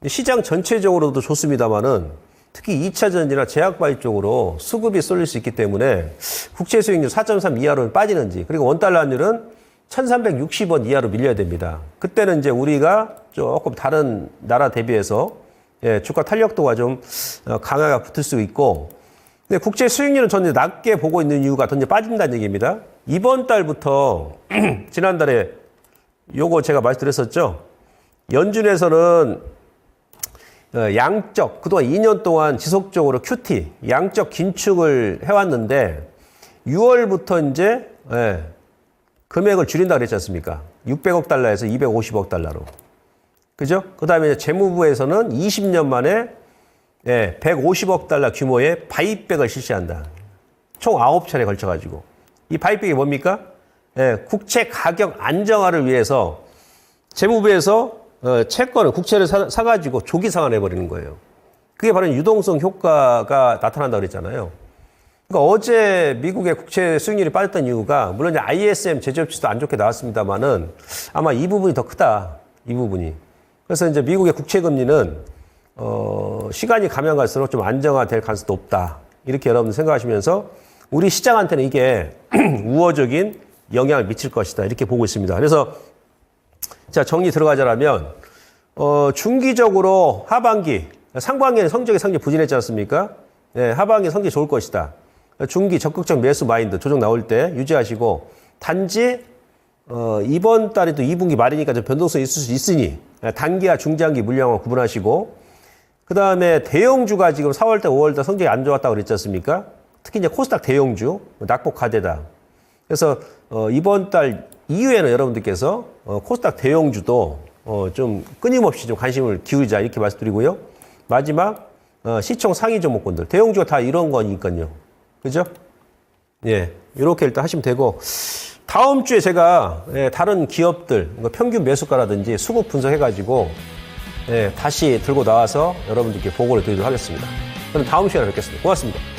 시장 전체적으로도 좋습니다만은 특히 2차 전지나 제약바이 쪽으로 수급이 쏠릴 수 있기 때문에 국채 수익률 4.3 이하로 빠지는지 그리고 원달러 환율은 1360원 이하로 밀려야 됩니다. 그때는 이제 우리가 조금 다른 나라 대비해서 예, 주가 탄력도가 좀 강하게 붙을 수 있고 근데 국채 수익률은 저는 낮게 보고 있는 이유가 더 이제 빠진다는 얘기입니다. 이번 달부터 지난달에 요거 제가 말씀드렸었죠. 연준에서는 양적 그동안 2년 동안 지속적으로 QT 양적 긴축을 해왔는데 6월부터 이제 예, 금액을 줄인다 그랬지 않습니까? 600억 달러에서 250억 달러로. 그죠? 그 다음에 재무부에서는 20년 만에 예, 150억 달러 규모의 바이백을 실시한다. 총 9차례에 걸쳐가지고. 이 바이백이 뭡니까? 예, 국채 가격 안정화를 위해서 재무부에서 채권을, 국채를 사가지고 조기 상환해버리는 거예요. 그게 바로 유동성 효과가 나타난다고 그랬잖아요. 그러니까 어제 미국의 국채 수익률이 빠졌던 이유가 물론 이제 ISM 제조업지수도 안 좋게 나왔습니다만은 아마 이 부분이 더 크다. 이 부분이. 그래서 이제 미국의 국채 금리는 시간이 가면 갈수록 좀 안정화될 가능성도 높다. 이렇게 여러분 생각하시면서 우리 시장한테는 이게 우호적인 영향을 미칠 것이다. 이렇게 보고 있습니다. 그래서 자, 정리 들어가자면 중기적으로 하반기, 상반기에는 성적이 상당히 부진했지 않습니까? 네, 하반기 성적이 좋을 것이다. 중기 적극적 매수 마인드 조정 나올 때 유지하시고 단지 이번 달에도 2분기 말이니까 좀 변동성이 있을 수 있으니 단기와 중장기 물량을 구분하시고 그 다음에 대형주가 지금 4월달, 5월달 성적이 안 좋았다고 그랬지 않습니까? 특히 이제 코스닥 대형주 낙폭하대다. 그래서 이번 달 이후에는 여러분들께서 코스닥 대형주도 좀 끊임없이 좀 관심을 기울이자 이렇게 말씀드리고요. 마지막 시총 상위 종목군들 대형주가 다 이런 거니까요. 그죠? 예, 이렇게 일단 하시면 되고 다음 주에 제가 다른 기업들 평균 매수가라든지 수급 분석해가지고 다시 들고 나와서 여러분들께 보고를 드리도록 하겠습니다. 그럼 다음 시간에 뵙겠습니다. 고맙습니다.